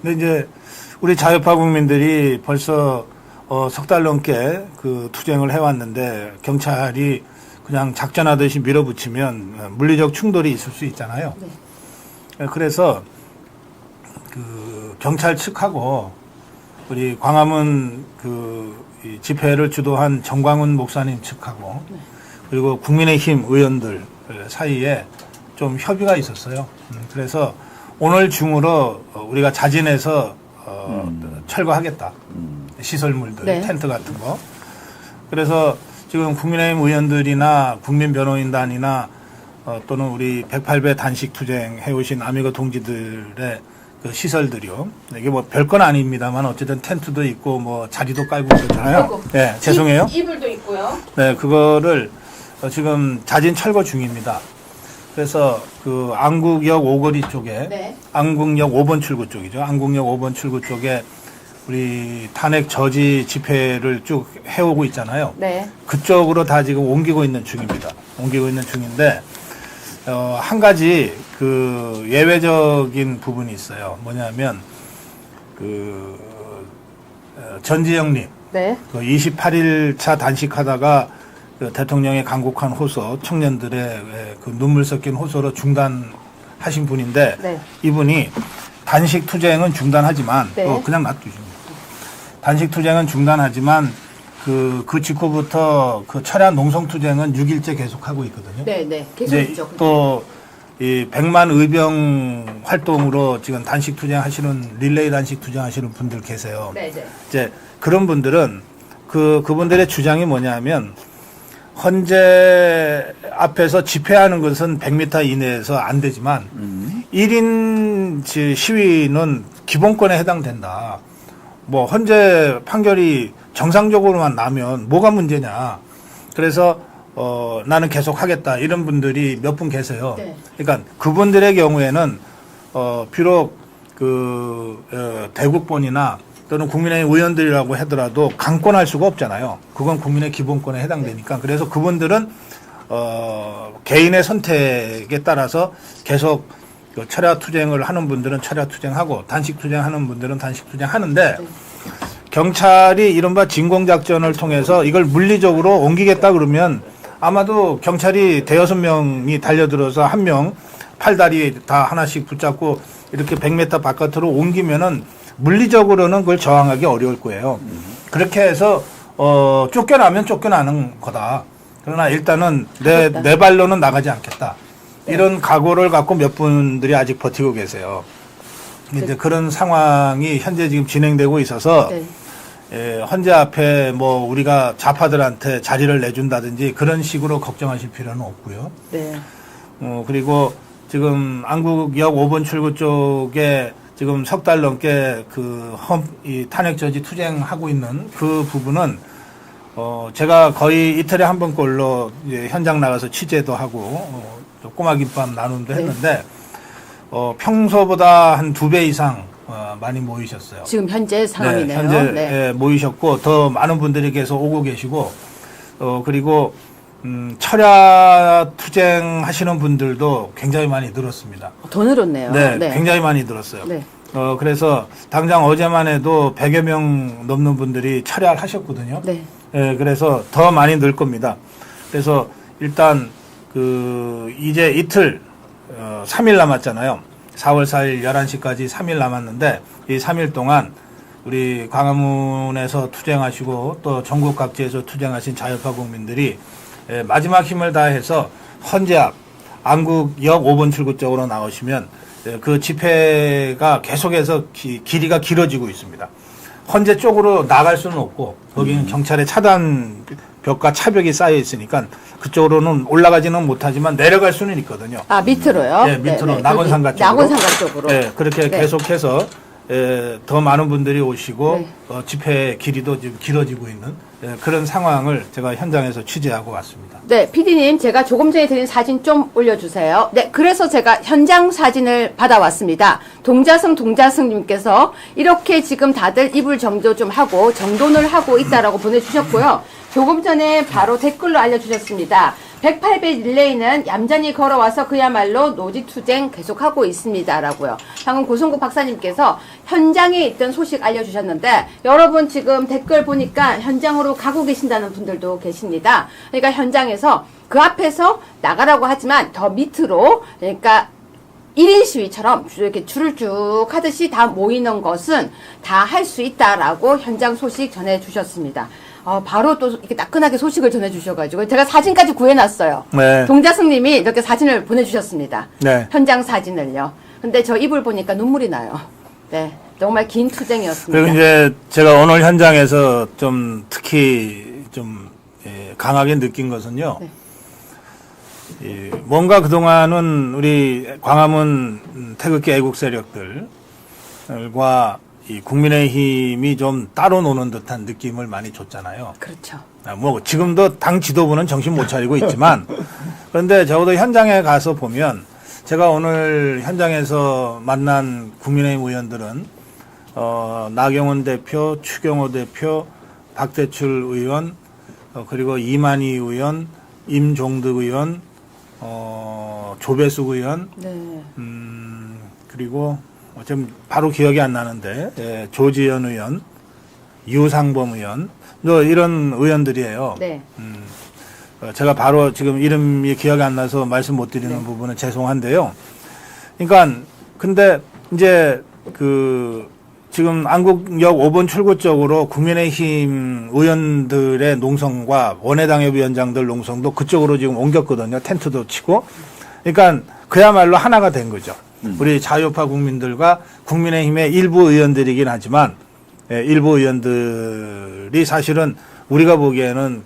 근데 이제 우리 자유파 국민들이 벌써 석 달 넘게 투쟁을 해왔는데 경찰이 그냥 작전하듯이 밀어붙이면 물리적 충돌이 있을 수 있잖아요. 네. 그래서 경찰 측하고 우리 광화문 이 집회를 주도한 정광훈 목사님 측하고 그리고 국민의힘 의원들 사이에 좀 협의가 있었어요. 그래서 오늘 중으로 우리가 자진해서 철거하겠다. 시설물들, 네. 텐트 같은 거. 그래서 지금 국민의힘 의원들이나 국민변호인단이나 또는 우리 108배 단식 투쟁 해오신 아미고 동지들의 시설들이요. 이게 뭐 별건 아닙니다만 어쨌든 텐트도 있고 뭐 자리도 깔고 그러잖아요. 네, 죄송해요. 이불도 있고요. 네, 그거를 지금 자진 철거 중입니다. 그래서 안국역 오거리 쪽에 네. 안국역 5번 출구 쪽이죠. 안국역 5번 출구 쪽에 우리 탄핵 저지 집회를 쭉 해오고 있잖아요. 네. 그쪽으로 다 지금 옮기고 있는 중입니다. 옮기고 있는 중인데 한 가지 예외적인 부분이 있어요. 뭐냐면 전지영님 네. 28일차 단식하다가 대통령의 강국한 호소, 청년들의 눈물 섞인 호소로 중단하신 분인데 네. 이분이 단식 투쟁은 중단하지만 네. 그냥 놔두십니다. 단식 투쟁은 중단하지만 그 직후부터 철야 농성 투쟁은 6일째 계속하고 있거든요. 네, 네. 계속 이제 있죠. 또 이 100만 의병 활동으로 지금 단식 투쟁 하시는 릴레이 단식 투쟁 하시는 분들 계세요. 네, 네. 이제 그런 분들은 그분들의 주장이 뭐냐면 헌재 앞에서 집회하는 것은 100m 이내에서 안 되지만 1인 시위는 기본권에 해당된다. 뭐 헌재 판결이 정상적으로만 나면 뭐가 문제냐. 그래서 나는 계속 하겠다. 이런 분들이 몇 분 계세요. 네. 그러니까 그분들의 경우에는 비록 대국본이나 또는 국민의힘 의원들이라고 하더라도 강권할 수가 없잖아요. 그건 국민의 기본권에 해당되니까. 그래서 그분들은 개인의 선택에 따라서 계속 철야 투쟁을 하는 분들은 철야 투쟁하고 단식 투쟁하는 분들은 단식 투쟁하는데 경찰이 이른바 진공작전을 통해서 이걸 물리적으로 옮기겠다 그러면 아마도 경찰이 대여섯 명이 달려들어서 한 명 팔다리 다 하나씩 붙잡고 이렇게 100m 바깥으로 옮기면은 물리적으로는 그걸 저항하기 어려울 거예요. 그렇게 해서 쫓겨나면 쫓겨나는 거다. 그러나 일단은 내 발로는 나가지 않겠다. 이런 각오를 갖고 몇 분들이 아직 버티고 계세요. 이제 그런 상황이 현재 지금 진행되고 있어서 네. 헌재 앞에 뭐 우리가 좌파들한테 자리를 내준다든지 그런 식으로 걱정하실 필요는 없고요. 네. 그리고 지금 안국역 5번 출구 쪽에 지금 석 달 넘게 이 탄핵 저지 투쟁하고 있는 그 부분은 제가 거의 이틀에 한 번꼴로 이제 현장 나가서 취재도 하고 꼬마 김밥 나눔도 했는데 평소보다 한 2배 이상 많이 모이셨어요. 지금 현재 상황이네요. 네, 현재 네. 예, 모이셨고 더 많은 분들이 계속 오고 계시고 그리고 철야 투쟁하시는 분들도 굉장히 많이 늘었습니다. 더 늘었네요. 네, 굉장히 많이 늘었어요. 네. 그래서 당장 어제만 해도 100여 명 넘는 분들이 철야를 하셨거든요. 네. 예, 그래서 더 많이 늘 겁니다. 그래서 일단 이제 이틀 3일 남았잖아요. 4월 4일 11시까지 3일 남았는데 이 3일 동안 우리 광화문에서 투쟁하시고 또 전국 각지에서 투쟁하신 자유파 국민들이 마지막 힘을 다해서 헌재앞 안국역 5번 출구 쪽으로 나오시면 그 집회가 계속해서 길이가 길어지고 있습니다. 헌재 쪽으로 나갈 수는 없고 거기는 경찰의 차단 벽과 차벽이 쌓여 있으니까 그쪽으로는 올라가지는 못하지만 내려갈 수는 있거든요. 아, 밑으로요? 네, 밑으로 네. 낙원상가 쪽으로. 낙원상가 쪽으로. 네, 그렇게 네. 계속해서 더 많은 분들이 오시고 네. 집회 길이도 지금 길어지고 있는 그런 상황을 제가 현장에서 취재하고 왔습니다. 네, PD님, 제가 조금 전에 드린 사진 좀 올려주세요. 네, 그래서 제가 현장 사진을 받아왔습니다. 동자승님께서 이렇게 지금 다들 이불 정도 좀 하고 정돈을 하고 있다라고 보내주셨고요. 조금 전에 바로 댓글로 알려주셨습니다. 108배 릴레이는 얌전히 걸어와서 그야말로 노지투쟁 계속하고 있습니다라고요. 방금 고성국 박사님께서 현장에 있던 소식 알려주셨는데 여러분 지금 댓글 보니까 현장으로 가고 계신다는 분들도 계십니다. 그러니까 현장에서 그 앞에서 나가라고 하지만 더 밑으로 그러니까 1인 시위처럼 이렇게 줄을 쭉 하듯이 다 모이는 것은 다 할 수 있다라고 현장 소식 전해주셨습니다. 바로 또 이렇게 따끈하게 소식을 전해주셔가지고 제가 사진까지 구해놨어요. 네. 동자승님이 이렇게 사진을 보내주셨습니다. 네. 현장 사진을요. 근데 저 이불 보니까 눈물이 나요. 네, 정말 긴 투쟁이었습니다. 그리고 이제 제가 오늘 현장에서 좀 특히 좀 강하게 느낀 것은요. 네. 뭔가 그동안은 우리 광화문 태극기 애국 세력들과 이 국민의힘이 좀 따로 노는 듯한 느낌을 많이 줬잖아요. 그렇죠. 뭐 지금도 당 지도부는 정신 못 차리고 있지만 그런데 적어도 현장에 가서 보면 제가 오늘 현장에서 만난 국민의힘 의원들은 나경원 대표, 추경호 대표, 박대출 의원, 그리고 이만희 의원, 임종득 의원, 조배숙 의원, 네. 그리고 지금 바로 기억이 안 나는데 조지현 의원, 유상범 의원, 이런 의원들이에요. 네. 제가 바로 지금 이름이 기억이 안 나서 말씀 못 드리는 네. 부분은 죄송한데요. 그러니까 근데 이제 지금 안국역 5번 출구 쪽으로 국민의힘 의원들의 농성과 원외당협위원장들 농성도 그쪽으로 지금 옮겼거든요. 텐트도 치고. 그러니까 그야말로 하나가 된 거죠. 우리 자유파 국민들과 국민의힘의 일부 의원들이긴 하지만 일부 의원들이 사실은 우리가 보기에는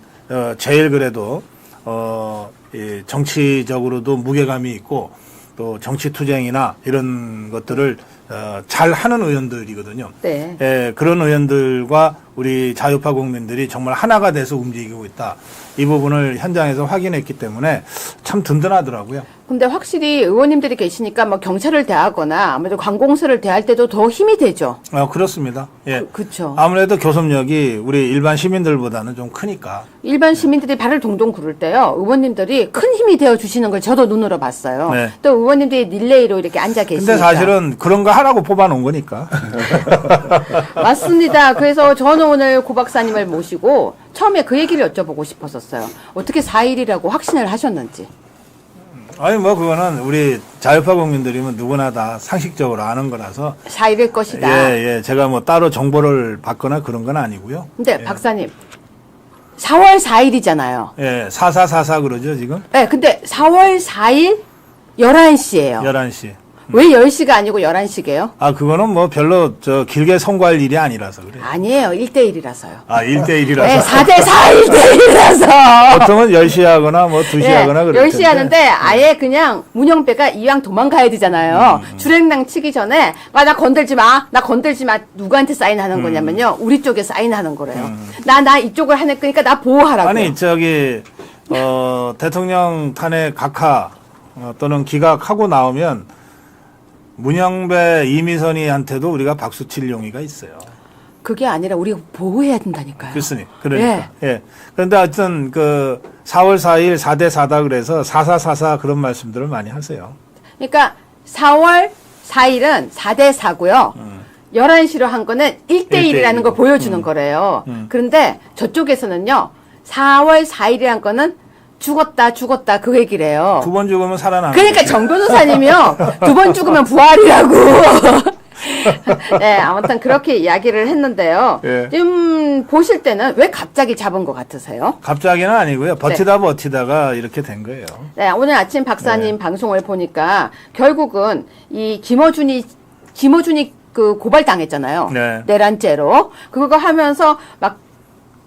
제일 그래도 정치적으로도 무게감이 있고 또 정치 투쟁이나 이런 것들을 잘 하는 의원들이거든요. 네. 그런 의원들과 우리 자유파 국민들이 정말 하나가 돼서 움직이고 있다. 이 부분을 현장에서 확인했기 때문에 참 든든하더라고요. 근데 확실히 의원님들이 계시니까 뭐 경찰을 대하거나 아무래도 관공서를 대할 때도 더 힘이 되죠. 그렇습니다. 예. 그렇죠. 아무래도 교섭력이 우리 일반 시민들보다는 좀 크니까. 일반 시민들이 발을 동동 구를 때요. 의원님들이 큰 힘이 되어 주시는 걸 저도 눈으로 봤어요. 네. 또 의원님들이 릴레이로 이렇게 앉아 계시니까. 근데 사실은 그런 거 하라고 뽑아놓은 거니까. 맞습니다. 그래서 저는 오늘 고 박사님을 모시고 처음에 그 얘기를 여쭤보고 싶었었어요. 어떻게 4일이라고 확신을 하셨는지. 아니 뭐 그거는 우리 자유파 국민들이면 누구나 다 상식적으로 아는 거라서 4일일 것이다. 예, 제가 뭐 따로 정보를 받거나 그런 건 아니고요. 근데 박사님 4월 4일이잖아요. 예, 4444 그러죠 지금? 네, 근데 4월 4일 11시예요. 11시. 왜 10시가 아니고 11시게요? 그거는 뭐 별로 길게 선고할 일이 아니라서 그래요. 아니에요. 1대1이라서요. 1대1이라서. 네, 4대4 1대1이라서. 보통은 10시 하거나 뭐 2시 하거나 그럴 10시 하는데 아예 그냥 문영배가 이왕 도망가야 되잖아요. 주랭랑 치기 전에 나 건들지 마. 나 건들지 마. 누구한테 사인하는 거냐면요. 우리 쪽에 사인하는 거래요. 나 이쪽을 하는 거니까 나 보호하라고. 아니 대통령 탄핵 각하 또는 기각하고 나오면 문영배 이미선이한테도 우리가 박수 칠 용의가 있어요. 그게 아니라 우리가 보호해야 된다니까요. 그러니까. 예. 그런데 하여튼 그 4월 4일 4대 4다 그래서 4444 그런 말씀들을 많이 하세요. 그러니까 4월 4일은 4대 4고요. 11시로 한 거는 1대1이라는 걸 보여주는 거래요. 그런데 저쪽에서는요. 4월 4일이란 거는 죽었다 그 얘기래요. 2번 죽으면 살아나는 그러니까 정 변호사님이요. 2번 죽으면 부활이라고. 네, 아무튼 그렇게 이야기를 했는데요. 예. 지금 보실 때는 왜 갑자기 잡은 것 같으세요? 갑자기는 아니고요. 버티다가 이렇게 된 거예요. 네, 오늘 아침 박사님 방송을 보니까 결국은 이 김어준이 그 고발당했잖아요. 네. 내란죄로. 그거 하면서 막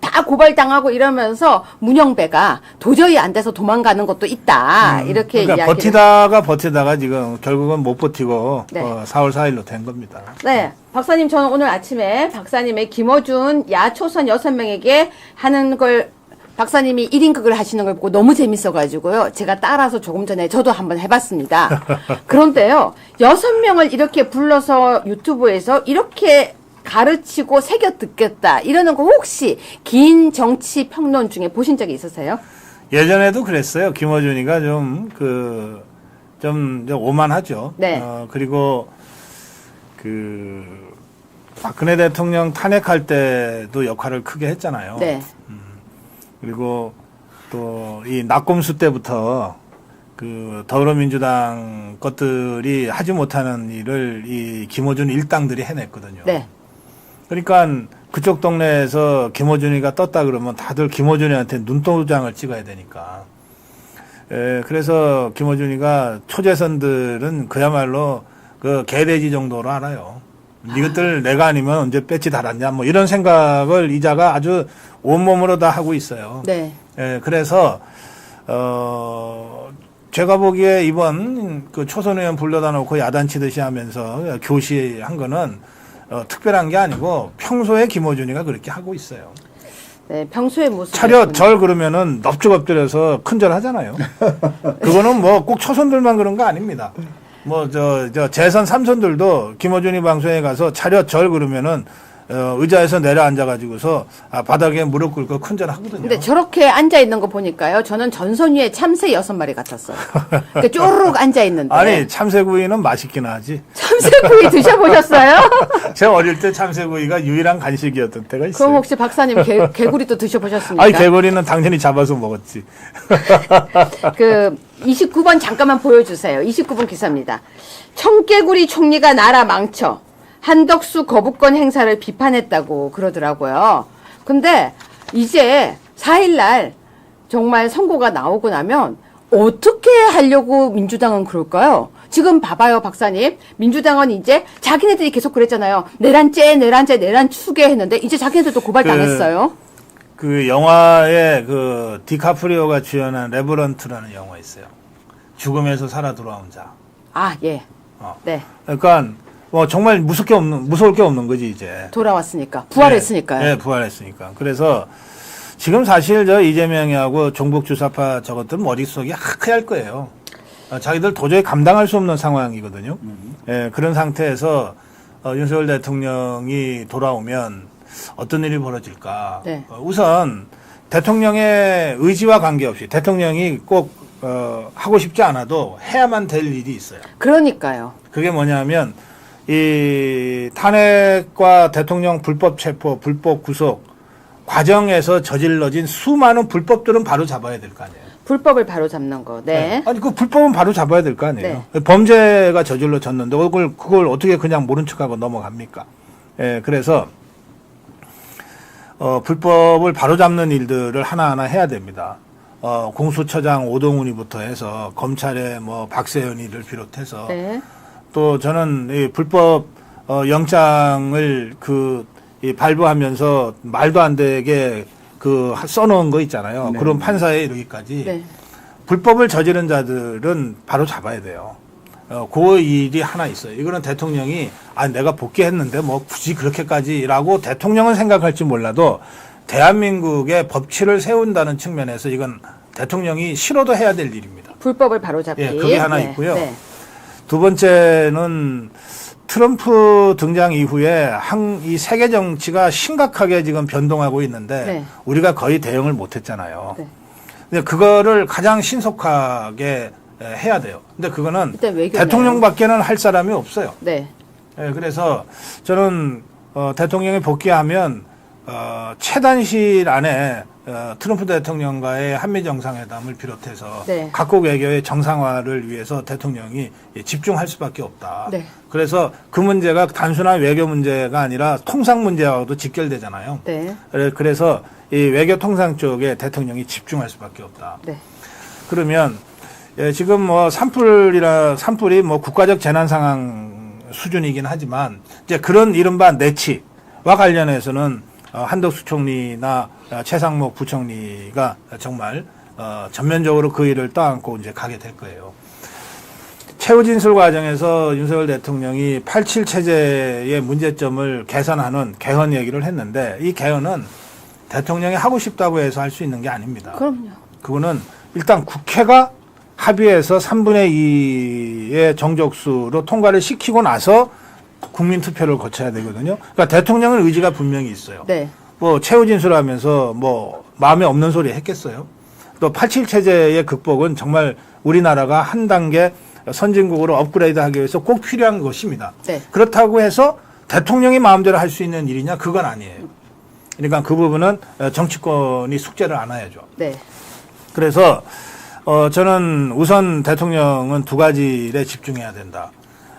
다 고발당하고 이러면서 문영배가 도저히 안 돼서 도망가는 것도 있다. 이렇게 그러니까 이야기를. 버티다가 지금 결국은 못 버티고 네. 4월 4일로 된 겁니다. 네. 박사님, 저는 오늘 아침에 박사님의 김어준 야초선 6명에게 하는 걸 박사님이 1인극을 하시는 걸 보고 너무 재밌어가지고요. 제가 따라서 조금 전에 저도 한번 해봤습니다. 그런데요, 6명을 이렇게 불러서 유튜브에서 이렇게 가르치고 새겨 듣겠다 이러는 거 혹시 긴 정치 평론 중에 보신 적이 있으세요? 예전에도 그랬어요. 김어준이가 좀 오만하죠. 네. 그리고 박근혜 대통령 탄핵할 때도 역할을 크게 했잖아요. 네. 그리고 또 이 낙검수 때부터 더불어민주당 것들이 하지 못하는 일을 이 김어준 일당들이 해냈거든요. 네. 그러니까 그쪽 동네에서 김어준이가 떴다 그러면 다들 김어준이한테 눈도장을 찍어야 되니까. 그래서 김어준이가 초재선들은 그야말로 그 개돼지 정도로 알아요. 이것들 내가 아니면 언제 배지 달았냐 뭐 이런 생각을 이자가 아주 온몸으로 다 하고 있어요. 네. 그래서 제가 보기에 이번 그 초선 의원 불러다 놓고 야단치듯이 하면서 교시한 거는 특별한 게 아니고 평소에 김어준이가 그렇게 하고 있어요. 네, 평소의 모습. 차렷 절 그러면은 넙죽 엎드려서 큰절 하잖아요. 그거는 뭐 꼭 초선들만 그런 거 아닙니다. 뭐 재선 3선들도 김어준이 방송에 가서 차렷 절 그러면은 의자에서 내려앉아가지고서 바닥에 무릎 꿇고 큰절 하거든요. 근데 저렇게 앉아 있는 거 보니까요. 저는 전선 위에 참새 6마리 같았어요. 그러니까 쪼르륵 앉아 있는데. 아니 참새구이는 맛있긴 하지. 참새구이 드셔보셨어요? 제가 어릴 때 참새구이가 유일한 간식이었던 때가 있어요. 그럼 혹시 박사님 개구리도 드셔보셨습니까? 아니 개구리는 당연히 잡아서 먹었지. 그 29번 잠깐만 보여주세요. 29번 기사입니다. 청개구리 총리가 나라 망쳐. 한덕수 거부권 행사를 비판했다고 그러더라고요. 근데 이제 4일날 정말 선고가 나오고 나면 어떻게 하려고 민주당은 그럴까요? 지금 봐봐요, 박사님. 민주당은 이제 자기네들이 계속 그랬잖아요. 내란죄 내란추게 했는데 이제 자기네들도 고발당했어요. 그 영화에 그 디카프리오가 주연한 레버런트라는 영화 있어요. 죽음에서 살아 돌아온 자. 아, 예. 네. 그러니까 뭐 정말 무서울 게 없는 거지 이제. 돌아왔으니까. 부활했으니까요. 네, 부활했으니까. 그래서 지금 사실 이재명이하고 종북주사파 저것들 머릿속이 하얗할 거예요. 자기들 도저히 감당할 수 없는 상황이거든요. 그런 상태에서 윤석열 대통령이 돌아오면 어떤 일이 벌어질까. 네. 우선 대통령의 의지와 관계없이 대통령이 꼭 하고 싶지 않아도 해야만 될 일이 있어요. 그러니까요. 그게 뭐냐면 이 탄핵과 대통령 불법 체포, 불법 구속 과정에서 저질러진 수많은 불법들은 바로 잡아야 될 거 아니에요. 불법을 바로 잡는 거. 네. 아니 그 불법은 바로 잡아야 될 거 아니에요. 범죄가 저질러졌는데 그걸 어떻게 그냥 모른 척하고 넘어갑니까? 그래서 불법을 바로 잡는 일들을 하나하나 해야 됩니다. 공수처장 오동훈이부터 해서 검찰의 뭐 박세현이를 비롯해서 네. 또 저는 이 불법 영장을 발부하면서 말도 안 되게 써놓은 거 있잖아요. 네. 그런 판사에 이르기까지 네. 불법을 저지른 자들은 바로 잡아야 돼요. 그 일이 하나 있어요. 이거는 대통령이 내가 복귀했는데 뭐 굳이 그렇게까지라고 대통령은 생각할지 몰라도 대한민국의 법치를 세운다는 측면에서 이건 대통령이 싫어도 해야 될 일입니다. 불법을 바로 잡기. 그게 하나 있고요. 네. 두 번째는 트럼프 등장 이후에 이 세계 정치가 심각하게 지금 변동하고 있는데 네. 우리가 거의 대응을 못했잖아요. 네. 근데 그거를 가장 신속하게 해야 돼요. 근데 그거는 일단 외교네요. 대통령밖에는 할 사람이 없어요. 네. 예, 그래서 저는 대통령이 복귀하면 최단실 안에 트럼프 대통령과의 한미 정상회담을 비롯해서 네. 각국 외교의 정상화를 위해서 대통령이 집중할 수밖에 없다. 네. 그래서 그 문제가 단순한 외교 문제가 아니라 통상 문제와도 직결되잖아요. 네. 그래서 이 외교 통상 쪽에 대통령이 집중할 수밖에 없다. 네. 그러면 지금 뭐 산불이 뭐 국가적 재난 상황 수준이긴 하지만 이제 그런 이른바 내치와 관련해서는 한덕수 총리나 최상목 부총리가 정말 전면적으로 그 일을 떠안고 이제 가게 될 거예요. 최후 진술 과정에서 윤석열 대통령이 87 체제의 문제점을 개선하는 개헌 얘기를 했는데 이 개헌은 대통령이 하고 싶다고 해서 할 수 있는 게 아닙니다. 그럼요. 그거는 일단 국회가 합의해서 3분의 2의 정족수로 통과를 시키고 나서 국민 투표를 거쳐야 되거든요. 그러니까 대통령의 의지가 분명히 있어요. 네. 뭐 최후 진술하면서 뭐 마음에 없는 소리 했겠어요. 또 87 체제의 극복은 정말 우리나라가 한 단계 선진국으로 업그레이드하기 위해서 꼭 필요한 것입니다. 네. 그렇다고 해서 대통령이 마음대로 할 수 있는 일이냐? 그건 아니에요. 그러니까 그 부분은 정치권이 숙제를 안아야죠. 네. 그래서 저는 우선 대통령은 두 가지 일에 집중해야 된다.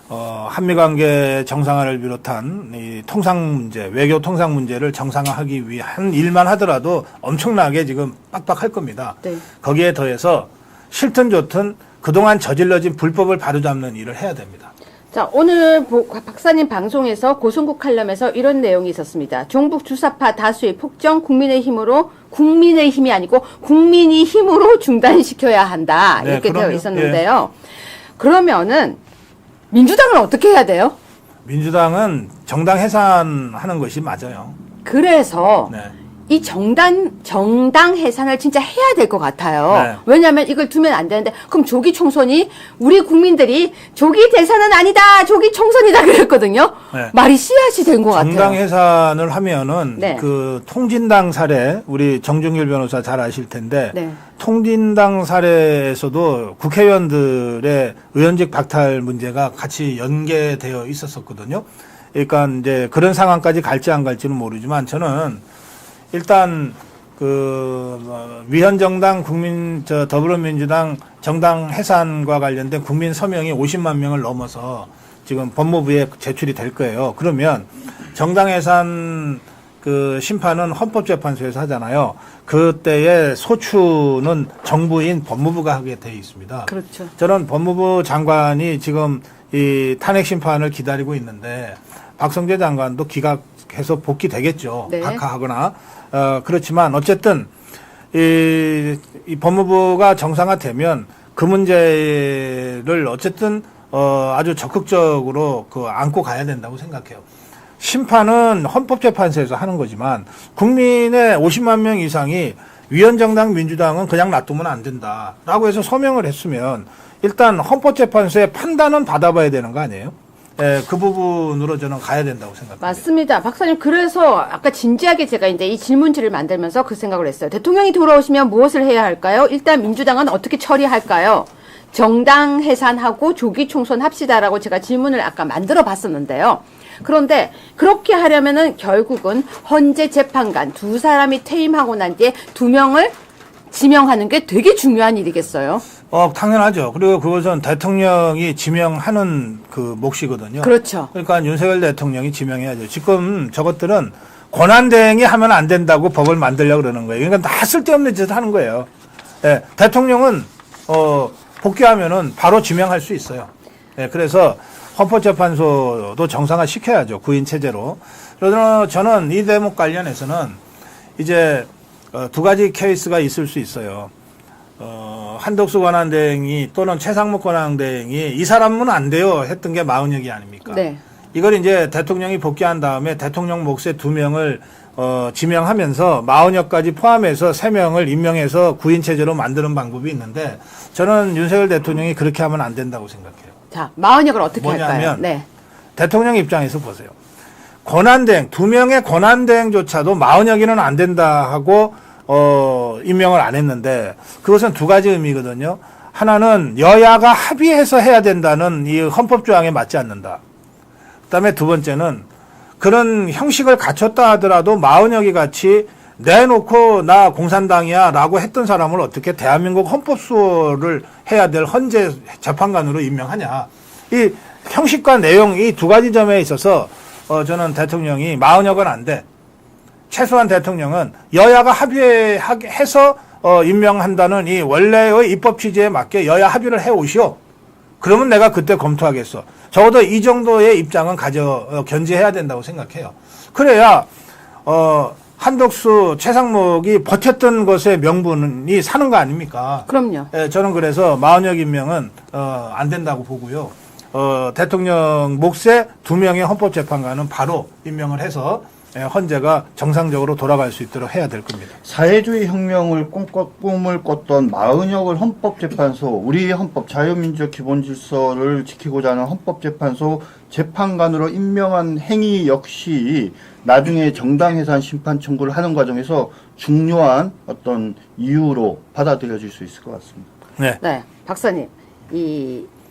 한미 관계 정상화를 비롯한 이 통상 문제, 외교 통상 문제를 정상화하기 위한 일만 하더라도 엄청나게 지금 빡빡할 겁니다. 네. 거기에 더해서 싫든 좋든 그동안 저질러진 불법을 바로잡는 일을 해야 됩니다. 자, 오늘 박사님 방송에서 고성국 칼럼에서 이런 내용이 있었습니다. 종북 주사파 다수의 폭정 국민의 힘이 아니고 국민이 힘으로 중단시켜야 한다. 네, 이렇게 그럼요. 되어 있었는데요. 그러면은 민주당은 어떻게 해야 돼요? 민주당은 정당 해산하는 것이 맞아요. 그래서 네. 이 정당 해산을 진짜 해야 될 것 같아요. 네. 왜냐하면 이걸 두면 안 되는데, 그럼 조기 총선이 우리 국민들이 조기 대선은 아니다, 조기 총선이다 그랬거든요. 네. 말이 씨앗이 된 것 같아요. 정당 해산을 하면은 네. 그 통진당 사례 우리 정준길 변호사 잘 아실 텐데 네. 통진당 사례에서도 국회의원들의 의원직 박탈 문제가 같이 연계되어 있었었거든요. 그러니까 이제 그런 상황까지 갈지 안 갈지는 모르지만 저는 일단 위헌정당 더불어민주당 정당 해산과 관련된 국민 서명이 50만 명을 넘어서 지금 법무부에 제출이 될 거예요. 그러면 정당 해산 심판은 헌법재판소에서 하잖아요. 그때의 소추는 정부인 법무부가 하게 돼 있습니다. 그렇죠. 저는 법무부 장관이 지금 이 탄핵 심판을 기다리고 있는데 박성재 장관도 기각해서 복귀되겠죠. 네. 각하하거나. 그렇지만 어쨌든 이 법무부가 정상화되면 그 문제를 어쨌든 아주 적극적으로 안고 가야 된다고 생각해요. 심판은 헌법재판소에서 하는 거지만 국민의 50만 명 이상이 위헌정당 민주당은 그냥 놔두면 안 된다라고 해서 서명을 했으면 일단 헌법재판소의 판단은 받아봐야 되는 거 아니에요? 그 부분으로 저는 가야 된다고 생각합니다. 맞습니다. 박사님, 그래서 아까 진지하게 제가 이제 이 질문지를 만들면서 그 생각을 했어요. 대통령이 돌아오시면 무엇을 해야 할까요? 일단 민주당은 어떻게 처리할까요? 정당 해산하고 조기 총선 합시다라고 제가 질문을 아까 만들어 봤었는데요. 그런데 그렇게 하려면은 결국은 헌재 재판관 두 사람이 퇴임하고 난 뒤에 두 명을 지명하는 게 되게 중요한 일이겠어요. 당연하죠. 그리고 그것은 대통령이 지명하는 그 몫이거든요. 그렇죠. 그러니까 윤석열 대통령이 지명해야죠. 지금 저것들은 권한대행이 하면 안 된다고 법을 만들려고 그러는 거예요. 그러니까 다 쓸데없는 짓을 하는 거예요. 예, 대통령은 복귀하면은 바로 지명할 수 있어요. 예, 그래서 헌법재판소도 정상화 시켜야죠. 구인 체제로. 그러나 저는 이 대목 관련해서는 이제 두 가지 케이스가 있을 수 있어요. 한덕수 권한대행이 또는 최상목 권한대행이 이 사람은 안 돼요 했던 게 마흔여기 아닙니까? 네. 이걸 이제 대통령이 복귀한 다음에 대통령 몫에 2명을 지명하면서 마흔여까지 포함해서 3명을 임명해서 구인 체제로 만드는 방법이 있는데 저는 윤석열 대통령이 그렇게 하면 안 된다고 생각해요. 자, 마흔역을 어떻게 뭐냐면 할까요? 네. 대통령 입장에서 보세요. 권한대행 2명의 권한대행조차도 마흔여기는 안 된다 하고 임명을 안 했는데 그것은 2가지 의미거든요. 하나는 여야가 합의해서 해야 된다는 이 헌법조항에 맞지 않는다. 그다음에 2번째는 그런 형식을 갖췄다 하더라도 마흔여기 같이 내놓고 나 공산당이야 라고 했던 사람을 어떻게 대한민국 헌법수호를 해야 될 헌재 재판관으로 임명하냐. 이 형식과 내용 이 2가지 점에 있어서 저는 대통령이 마흔여건 안 돼. 최소한 대통령은 여야가 합의해서 임명한다는 이 원래의 입법 취지에 맞게 여야 합의를 해 오시오. 그러면 내가 그때 검토하겠어. 적어도 이 정도의 입장은 견지해야 된다고 생각해요. 그래야 한덕수, 최상목이 버텼던 것의 명분이 사는 거 아닙니까? 그럼요. 예, 저는 그래서 마흔여기 임명은 안 된다고 보고요. 대통령 몫에 2명의 헌법재판관은 바로 임명을 해서 헌재가 정상적으로 돌아갈 수 있도록 해야 될 겁니다. 사회주의 혁명을 꿈을 꿨던 마흔역을 헌법재판소, 우리 헌법 자유민주적 기본질서를 지키고자 하는 헌법재판소 재판관으로 임명한 행위 역시 나중에 정당해산 심판 청구를 하는 과정에서 중요한 어떤 이유로 받아들여질 수 있을 것 같습니다. 네. 네. 박사님.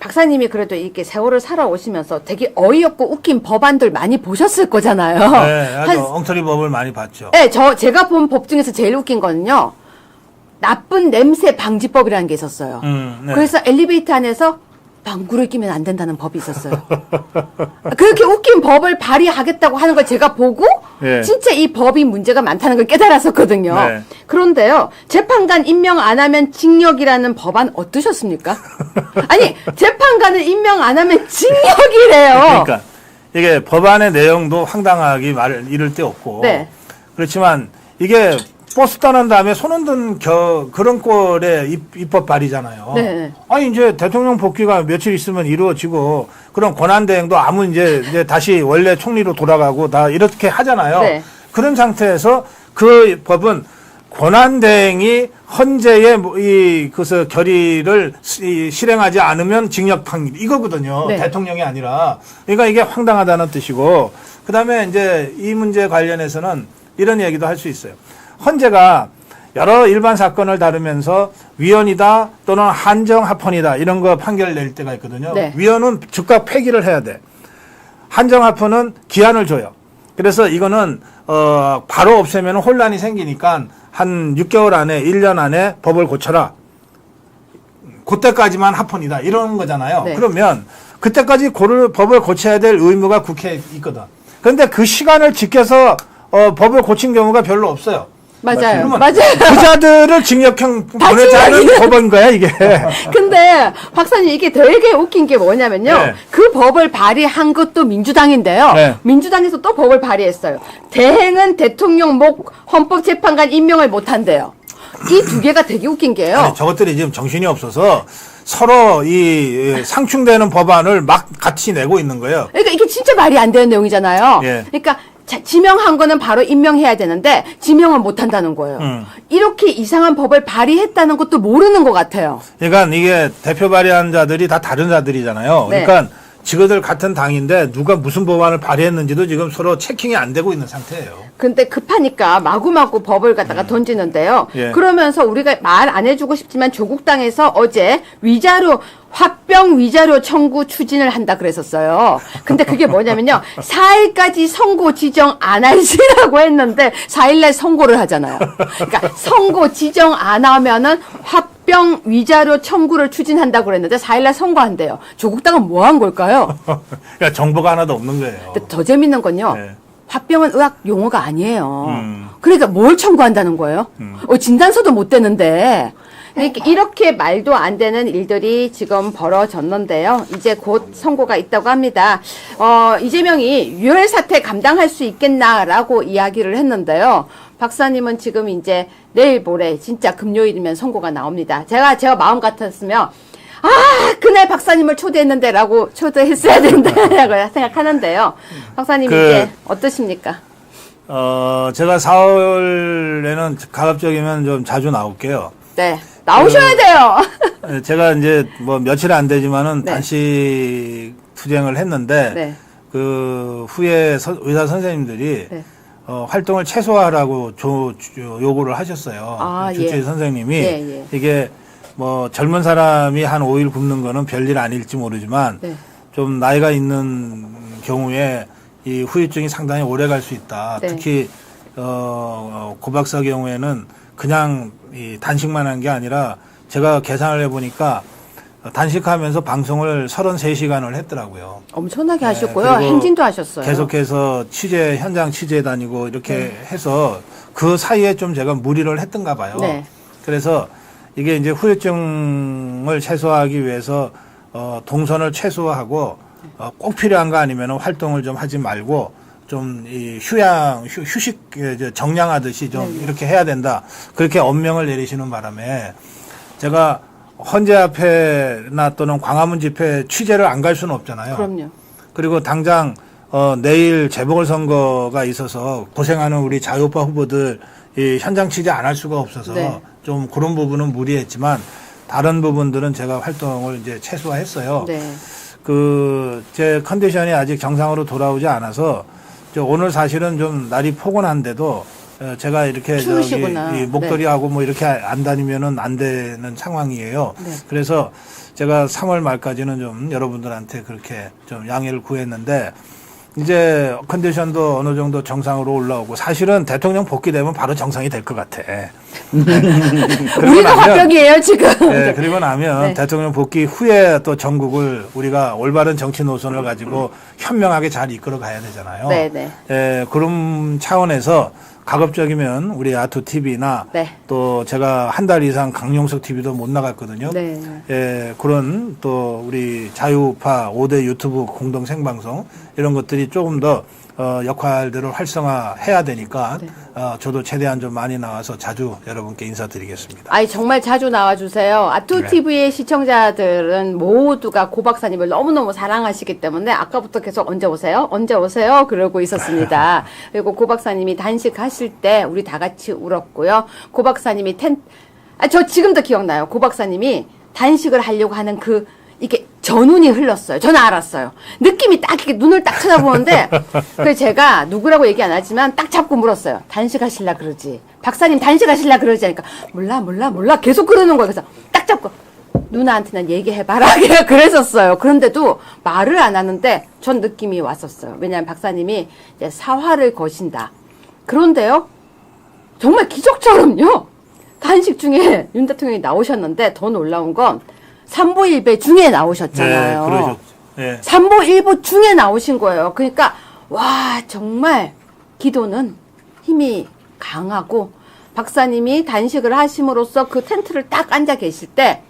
박사님이 그래도 이렇게 세월을 살아오시면서 되게 어이없고 웃긴 법안들 많이 보셨을 거잖아요. 네, 아주 엉터리 법을 많이 봤죠. 네, 제가 본 법 중에서 제일 웃긴 거는요. 나쁜 냄새 방지법이라는 게 있었어요. 네. 그래서 엘리베이터 안에서 방구를 끼면 안 된다는 법이 있었어요. 그렇게 웃긴 법을 발의하겠다고 하는 걸 제가 보고 예. 진짜 이 법이 문제가 많다는 걸 깨달았었거든요. 네. 그런데요. 재판관 임명 안 하면 징역이라는 법안 어떠셨습니까? 아니 재판관을 임명 안 하면 징역이래요. 그러니까 이게 법안의 내용도 황당하기 말을 이를 데 없고 네. 그렇지만 이게 버스 떠난 다음에 손 흔든 그런 꼴의 입법 발의잖아요. 네. 아니 이제 대통령 복귀가 며칠 있으면 이루어지고 그런 권한대행도 이제 다시 원래 총리로 돌아가고 다 이렇게 하잖아요. 네. 그런 상태에서 그 법은 권한대행이 헌재의 그것을 결의를 실행하지 않으면 징역 판결 이거거든요. 네. 대통령이 아니라. 그러니까 이게 황당하다는 뜻이고 그다음에 이제 이 문제 관련해서는 이런 얘기도 할 수 있어요. 헌재가 여러 일반 사건을 다루면서 위헌이다 또는 한정합헌이다 이런 거 판결 낼 때가 있거든요. 네. 위헌은 즉각 폐기를 해야 돼. 한정합헌은 기한을 줘요. 그래서 이거는 바로 없애면 혼란이 생기니까 한 6개월 안에 1년 안에 법을 고쳐라. 그때까지만 합헌이다 이런 거잖아요. 네. 그러면 그때까지 법을 고쳐야 될 의무가 국회에 있거든. 그런데 그 시간을 지켜서 법을 고친 경우가 별로 없어요. 맞아요. 그러면 맞아요. 부자들을 징역형 보내자는 법인 거야 이게. 근데 박사님 이게 되게 웃긴 게 뭐냐면요. 네. 그 법을 발의한 것도 민주당인데요. 네. 민주당에서 또 법을 발의했어요. 대행은 대통령 목 헌법재판관 임명을 못한대요. 이 2개가 되게 웃긴 게요. 아니, 저것들이 지금 정신이 없어서 서로 이 상충되는 법안을 막 같이 내고 있는 거예요. 그러니까 이게 진짜 말이 안 되는 내용이잖아요. 예. 그러니까 지명한 거는 바로 임명해야 되는데 지명은 못 한다는 거예요. 이렇게 이상한 법을 발의했다는 것도 모르는 것 같아요. 그러니까 이게 대표 발의한 자들이 다 다른 자들이잖아요. 네. 그러니까 지그들 같은 당인데 누가 무슨 법안을 발의했는지도 지금 서로 체킹이 안 되고 있는 상태예요. 근데 급하니까 마구마구 법을 갖다가 던지는데요. 예. 그러면서 우리가 말 안 해주고 싶지만 조국당에서 어제 화병 위자료 청구 추진을 한다 그랬었어요. 근데 그게 뭐냐면요. 4일까지 선고 지정 안 하시라고 했는데 4일날 선고를 하잖아요. 그러니까 선고 지정 안 하면은 화병 위자료 청구를 추진한다고 그랬는데 4일날 선고한대요. 조국당은 뭐 한 걸까요? 그러니까 정보가 하나도 없는 거예요. 근데 더 재밌는 건요. 네. 화병은 의학 용어가 아니에요. 그러니까 뭘 청구한다는 거예요? 진단서도 못 대는데. 이렇게 말도 안 되는 일들이 지금 벌어졌는데요. 이제 곧 선고가 있다고 합니다. 이재명이 유혈 사태 감당할 수 있겠나라고 이야기를 했는데요. 박사님은 지금 이제 내일 모레 진짜 금요일이면 선고가 나옵니다. 제가 마음 같았으면 그날 박사님을 초대했는데라고 초대했어야 된다라고 생각하는데요. 박사님 이제 어떠십니까? 제가 4월에는 가급적이면 좀 자주 나올게요. 네. 나오셔야 돼요. 제가 이제 뭐 며칠 안 되지만은 네. 단식 투쟁을 했는데 네. 그 후에 의사 선생님들이 네. 활동을 최소화하라고 요구를 하셨어요. 아, 주치의 예. 선생님이 예. 이게 뭐 젊은 사람이 한 5일 굶는 거는 별일 아닐지 모르지만 네. 좀 나이가 있는 경우에 이 후유증이 상당히 오래 갈 수 있다. 네. 특히 고 박사 경우에는 그냥 이 단식만 한 게 아니라 제가 계산을 해보니까 단식하면서 방송을 33시간을 했더라고요. 엄청나게 하셨고요. 네, 그리고 행진도 하셨어요. 계속해서 현장 취재 다니고 이렇게 해서 그 사이에 좀 제가 무리를 했던가 봐요. 네. 그래서 이게 이제 후유증을 최소화하기 위해서 동선을 최소화하고 꼭 필요한 거 아니면 활동을 좀 하지 말고 좀 이 휴식 정량하듯이 좀 이렇게 해야 된다. 그렇게 엄명을 내리시는 바람에 제가 헌재 앞에나 또는 광화문 집회 취재를 안 갈 수는 없잖아요. 그럼요. 그리고 당장 내일 재보궐선거가 있어서 고생하는 우리 자유파 후보들 이 현장 취재 안 할 수가 없어서 네. 좀 그런 부분은 무리했지만 다른 부분들은 제가 활동을 이제 최소화했어요. 네. 제 컨디션이 아직 정상으로 돌아오지 않아서 오늘 사실은 좀 날이 포근한데도 제가 이렇게 추우시구나. 이 목도리하고 뭐 이렇게 안 다니면은 안 되는 상황이에요. 네. 그래서 제가 3월 말까지는 좀 여러분들한테 그렇게 좀 양해를 구했는데 이제 컨디션도 어느 정도 정상으로 올라오고 사실은 대통령 복귀되면 바로 정상이 될 것 같아. 우리가 화병이에요 지금. 네, 그리고 나면 네. 대통령 복귀 후에 또 전국을 우리가 올바른 정치 노선을 가지고 현명하게 잘 이끌어 가야 되잖아요. 네네. 그런 차원에서 가급적이면 우리 아투 TV나 네. 또 제가 한 달 이상 강용석 TV도 못 나갔거든요. 네. 그런 또 우리 자유파 5대 유튜브 공동 생방송 이런 것들이 조금 더 역할들을 활성화해야 되니까 네. 저도 최대한 좀 많이 나와서 자주 여러분께 인사드리겠습니다. 아니 정말 자주 나와주세요. 아투TV의 시청자들은 모두가 고 박사님을 너무너무 사랑하시기 때문에 아까부터 계속 언제 오세요? 언제 오세요? 그러고 있었습니다. 그리고 고 박사님이 단식하실 때 우리 다 같이 울었고요. 고 박사님이 저 지금도 기억나요. 고 박사님이 단식을 하려고 하는 이게 전운이 흘렀어요. 저는 알았어요. 느낌이 딱 이렇게 눈을 딱 쳐다보는데 그래서 제가 누구라고 얘기 안 하지만 딱 잡고 물었어요. 단식하실라 그러지. 박사님 단식하실라 그러지 하니까 몰라 계속 그러는 거예요. 그래서 딱 잡고 누나한테는 얘기해봐라. 그랬었어요. 그런데도 말을 안 하는데 전 느낌이 왔었어요. 왜냐하면 박사님이 이제 사활을 거신다. 그런데요. 정말 기적처럼요. 단식 중에 윤 대통령이 나오셨는데 더 놀라운 건 삼보일배 중에 나오셨잖아요. 네, 그러셨죠. 네. 삼보일보 중에 나오신 거예요. 그러니까 와 정말 기도는 힘이 강하고 박사님이 단식을 하심으로써 그 텐트를 딱 앉아 계실 때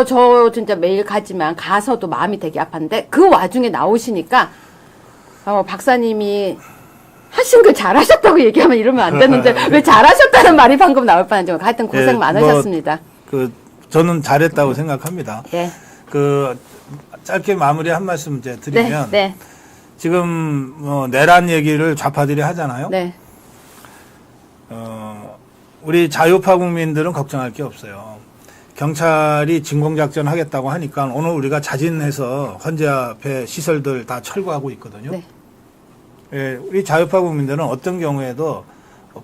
저 진짜 매일 가지만 가서도 마음이 되게 아팠는데 그 와중에 나오시니까 박사님이 하신 걸 잘하셨다고 얘기하면 이러면 안 되는데 왜 잘하셨다는 말이 방금 나올 뻔한지 하여튼 고생 많으셨습니다. 저는 잘했다고 생각합니다. 예. 짧게 마무리 한 말씀 이제 드리면 네. 지금 내란 얘기를 좌파들이 하잖아요. 네. 우리 자유파 국민들은 걱정할 게 없어요. 경찰이 진공작전 하겠다고 하니까 오늘 우리가 자진해서 헌재 앞에 시설들 다 철거하고 있거든요. 네. 우리 자유파 국민들은 어떤 경우에도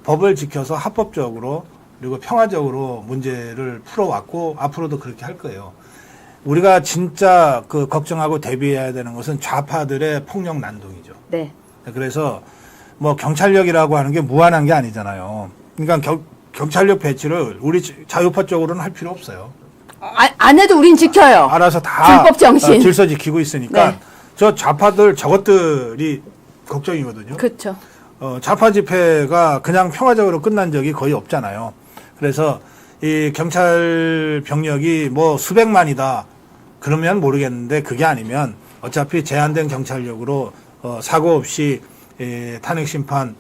법을 지켜서 합법적으로 그리고 평화적으로 문제를 풀어왔고 앞으로도 그렇게 할 거예요. 우리가 진짜 걱정하고 대비해야 되는 것은 좌파들의 폭력 난동이죠. 네. 그래서 뭐 경찰력이라고 하는 게 무한한 게 아니잖아요. 그러니까 경찰력 배치를 우리 자유파 쪽으로는 할 필요 없어요. 안 해도 우린 지켜요. 알아서 다 불법 정신. 질서 지키고 있으니까 네. 저 좌파들 저것들이 걱정이거든요. 그렇죠. 좌파 집회가 그냥 평화적으로 끝난 적이 거의 없잖아요. 그래서 이 경찰 병력이 뭐 수백만이다 그러면 모르겠는데 그게 아니면 어차피 제한된 경찰력으로 사고 없이 탄핵 심판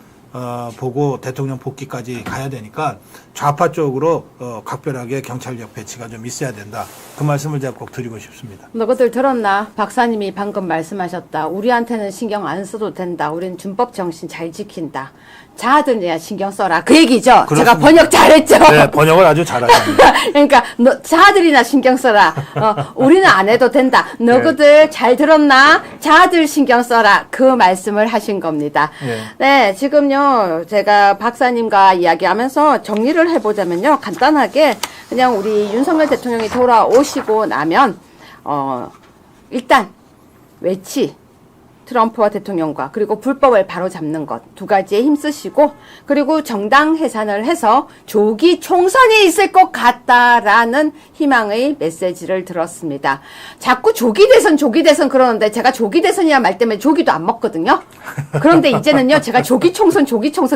보고 대통령 복귀까지 가야 되니까 좌파 쪽으로 각별하게 경찰력 배치가 좀 있어야 된다. 그 말씀을 제가 꼭 드리고 싶습니다. 너희들 들었나? 박사님이 방금 말씀하셨다. 우리한테는 신경 안 써도 된다. 우리는 준법 정신 잘 지킨다. 자아들이야 신경 써라. 그 얘기죠? 그렇습니다. 제가 번역 잘했죠? 네, 번역을 아주 잘하십니다. 그러니까 자아들이나 신경 써라. 우리는 안 해도 된다. 너희들 잘 들었나? 자아들 신경 써라. 그 말씀을 하신 겁니다. 네, 지금요 제가 박사님과 이야기하면서 정리를 해보자면요 간단하게 그냥 우리 윤석열 대통령이 돌아오시고 나면 일단 외치 트럼프와 대통령과 그리고 불법을 바로잡는 것 두 가지에 힘쓰시고 그리고 정당 해산을 해서 조기 총선이 있을 것 같다라는 희망의 메시지를 들었습니다. 자꾸 조기 대선 그러는데 제가 조기 대선이야 말 때문에 조기도 안 먹거든요. 그런데 이제는요 제가 조기 총선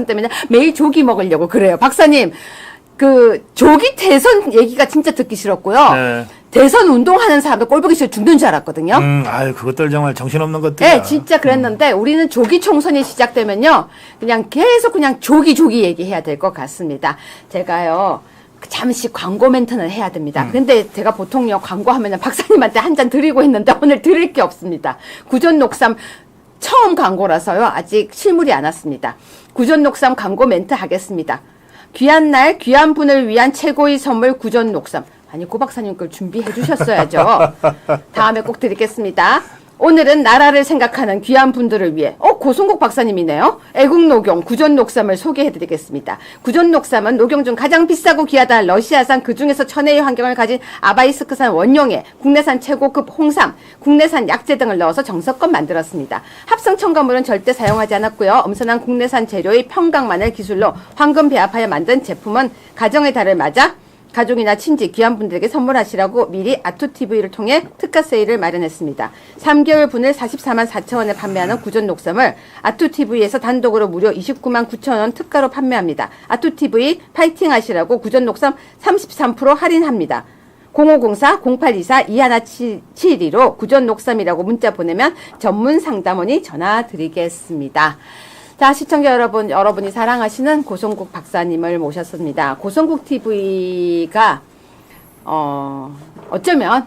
때문에 매일 조기 먹으려고 그래요. 박사님 그 조기 대선 얘기가 진짜 듣기 싫었고요. 네. 대선 운동하는 사람들 꼴보기 싫어 죽는 줄 알았거든요. 아유, 그것들 정말 정신없는 것들이야. 네, 진짜 그랬는데 우리는 조기 총선이 시작되면요. 그냥 계속 그냥 조기 얘기해야 될 것 같습니다. 제가요. 잠시 광고 멘트는 해야 됩니다. 근데 제가 보통요. 광고하면은 박사님한테 한 잔 드리고 있는데 오늘 드릴 게 없습니다. 구전녹삼 처음 광고라서요. 아직 실물이 안 왔습니다. 구전녹삼 광고 멘트 하겠습니다. 귀한 날 귀한 분을 위한 최고의 선물 구전녹삼. 아니 고 박사님 걸 준비해 주셨어야죠. 다음에 꼭 드리겠습니다. 오늘은 나라를 생각하는 귀한 분들을 위해 고승국 박사님이네요. 애국녹용 구전녹삼을 소개해드리겠습니다. 구전녹삼은 녹용 중 가장 비싸고 귀하다 러시아산 그중에서 천혜의 환경을 가진 아바이스크산 원용에 국내산 최고급 홍삼, 국내산 약재 등을 넣어서 정성껏 만들었습니다. 합성 첨가물은 절대 사용하지 않았고요. 엄선한 국내산 재료의 평강마늘 기술로 황금 배합하여 만든 제품은 가정의 달을 맞아 가족이나 친지, 귀한 분들에게 선물하시라고 미리 아투TV를 통해 특가 세일을 마련했습니다. 3개월 분을 44만 4천 원에 판매하는 구전녹삼을 아투TV에서 단독으로 무려 29만 9천 원 특가로 판매합니다. 아투TV 파이팅 하시라고 구전녹삼 33% 할인합니다. 0504-0824-2172로 구전녹삼이라고 문자 보내면 전문 상담원이 전화 드리겠습니다. 자, 시청자 여러분, 여러분이 사랑하시는 고성국 박사님을 모셨습니다. 고성국 TV가 어쩌면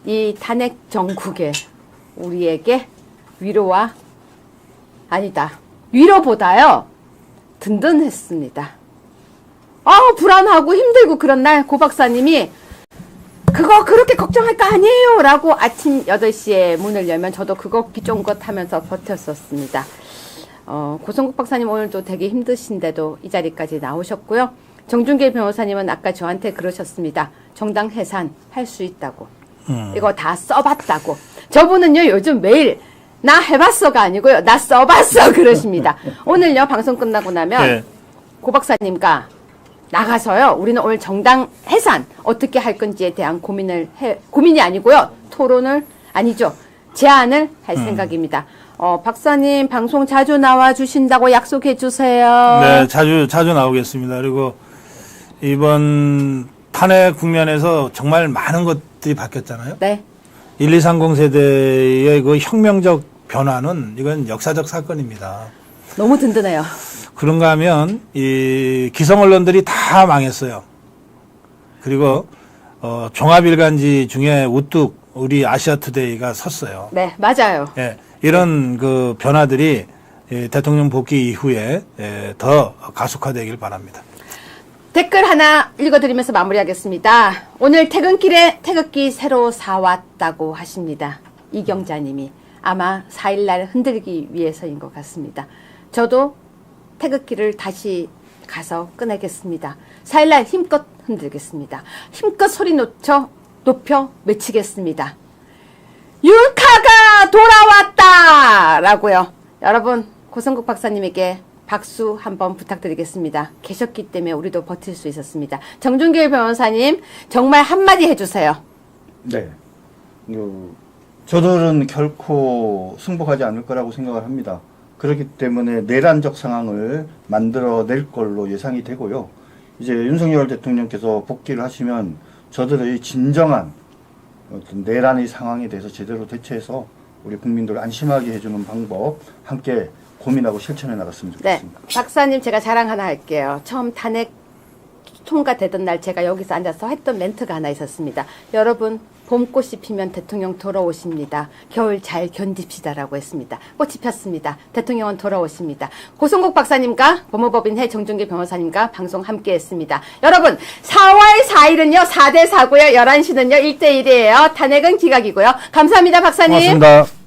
이 탄핵 정국에 우리에게 위로와 아니다. 위로보다요. 든든했습니다. 불안하고 힘들고 그런 날 고 박사님이 그거 그렇게 걱정할 거 아니에요 라고 아침 8시에 문을 열면 저도 그거 기쫑것 하면서 버텼었습니다. 고성국 박사님 오늘도 되게 힘드신데도 이 자리까지 나오셨고요. 정준길 변호사님은 아까 저한테 그러셨습니다. 정당 해산 할 수 있다고. 이거 다 써봤다고. 저분은요 요즘 매일 나 해봤어가 아니고요. 나 써봤어 그러십니다. 오늘요 방송 끝나고 나면 네. 고 박사님과 나가서요. 우리는 오늘 정당 해산 어떻게 할 건지에 대한 고민이 아니고요. 토론을 아니죠. 제안을 할 생각입니다. 박사님 방송 자주 나와 주신다고 약속해 주세요. 네, 자주 나오겠습니다. 그리고 이번 탄핵 국면에서 정말 많은 것들이 바뀌었잖아요. 네. 1230 세대의 그 혁명적 변화는 이건 역사적 사건입니다. 너무 든든해요. 그런가 하면 이 기성 언론들이 다 망했어요. 그리고 종합일간지 중에 우뚝 우리 아시아투데이가 섰어요. 네, 맞아요. 예, 이런 그 변화들이 대통령 복귀 이후에 더 가속화되길 바랍니다. 댓글 하나 읽어드리면서 마무리하겠습니다. 오늘 퇴근길에 태극기 새로 사왔다고 하십니다. 이경자님이 아마 4일날 흔들기 위해서인 것 같습니다. 저도 태극기를 다시 가서 꺼내겠습니다. 4일날 힘껏 흔들겠습니다. 힘껏 소리 높여 외치겠습니다. 율카가 돌아왔다! 라고요. 여러분, 고성국 박사님에게 박수 한번 부탁드리겠습니다. 계셨기 때문에 우리도 버틸 수 있었습니다. 정준길 변호사님, 정말 한마디 해주세요. 네. 저들은 결코 승복하지 않을 거라고 생각을 합니다. 그렇기 때문에 내란적 상황을 만들어낼 걸로 예상이 되고요. 이제 윤석열 대통령께서 복귀를 하시면 저들의 진정한 어떤 내란의 상황에 대해서 제대로 대처해서 우리 국민들을 안심하게 해주는 방법 함께 고민하고 실천해 나갔으면 네, 좋겠습니다. 박사님 제가 자랑 하나 할게요. 처음 탄핵 통과되던 날 제가 여기서 앉아서 했던 멘트가 하나 있었습니다. 여러분, 봄꽃이 피면 대통령 돌아오십니다. 겨울 잘 견딥시다라고 했습니다. 꽃이 폈습니다. 대통령은 돌아오십니다. 고성국 박사님과 법무법인 정준기 변호사님과 방송 함께 했습니다. 여러분, 4월 4일은요, 4대 4고요, 11시는요, 1대1이에요. 탄핵은 기각이고요. 감사합니다, 박사님. 고맙습니다.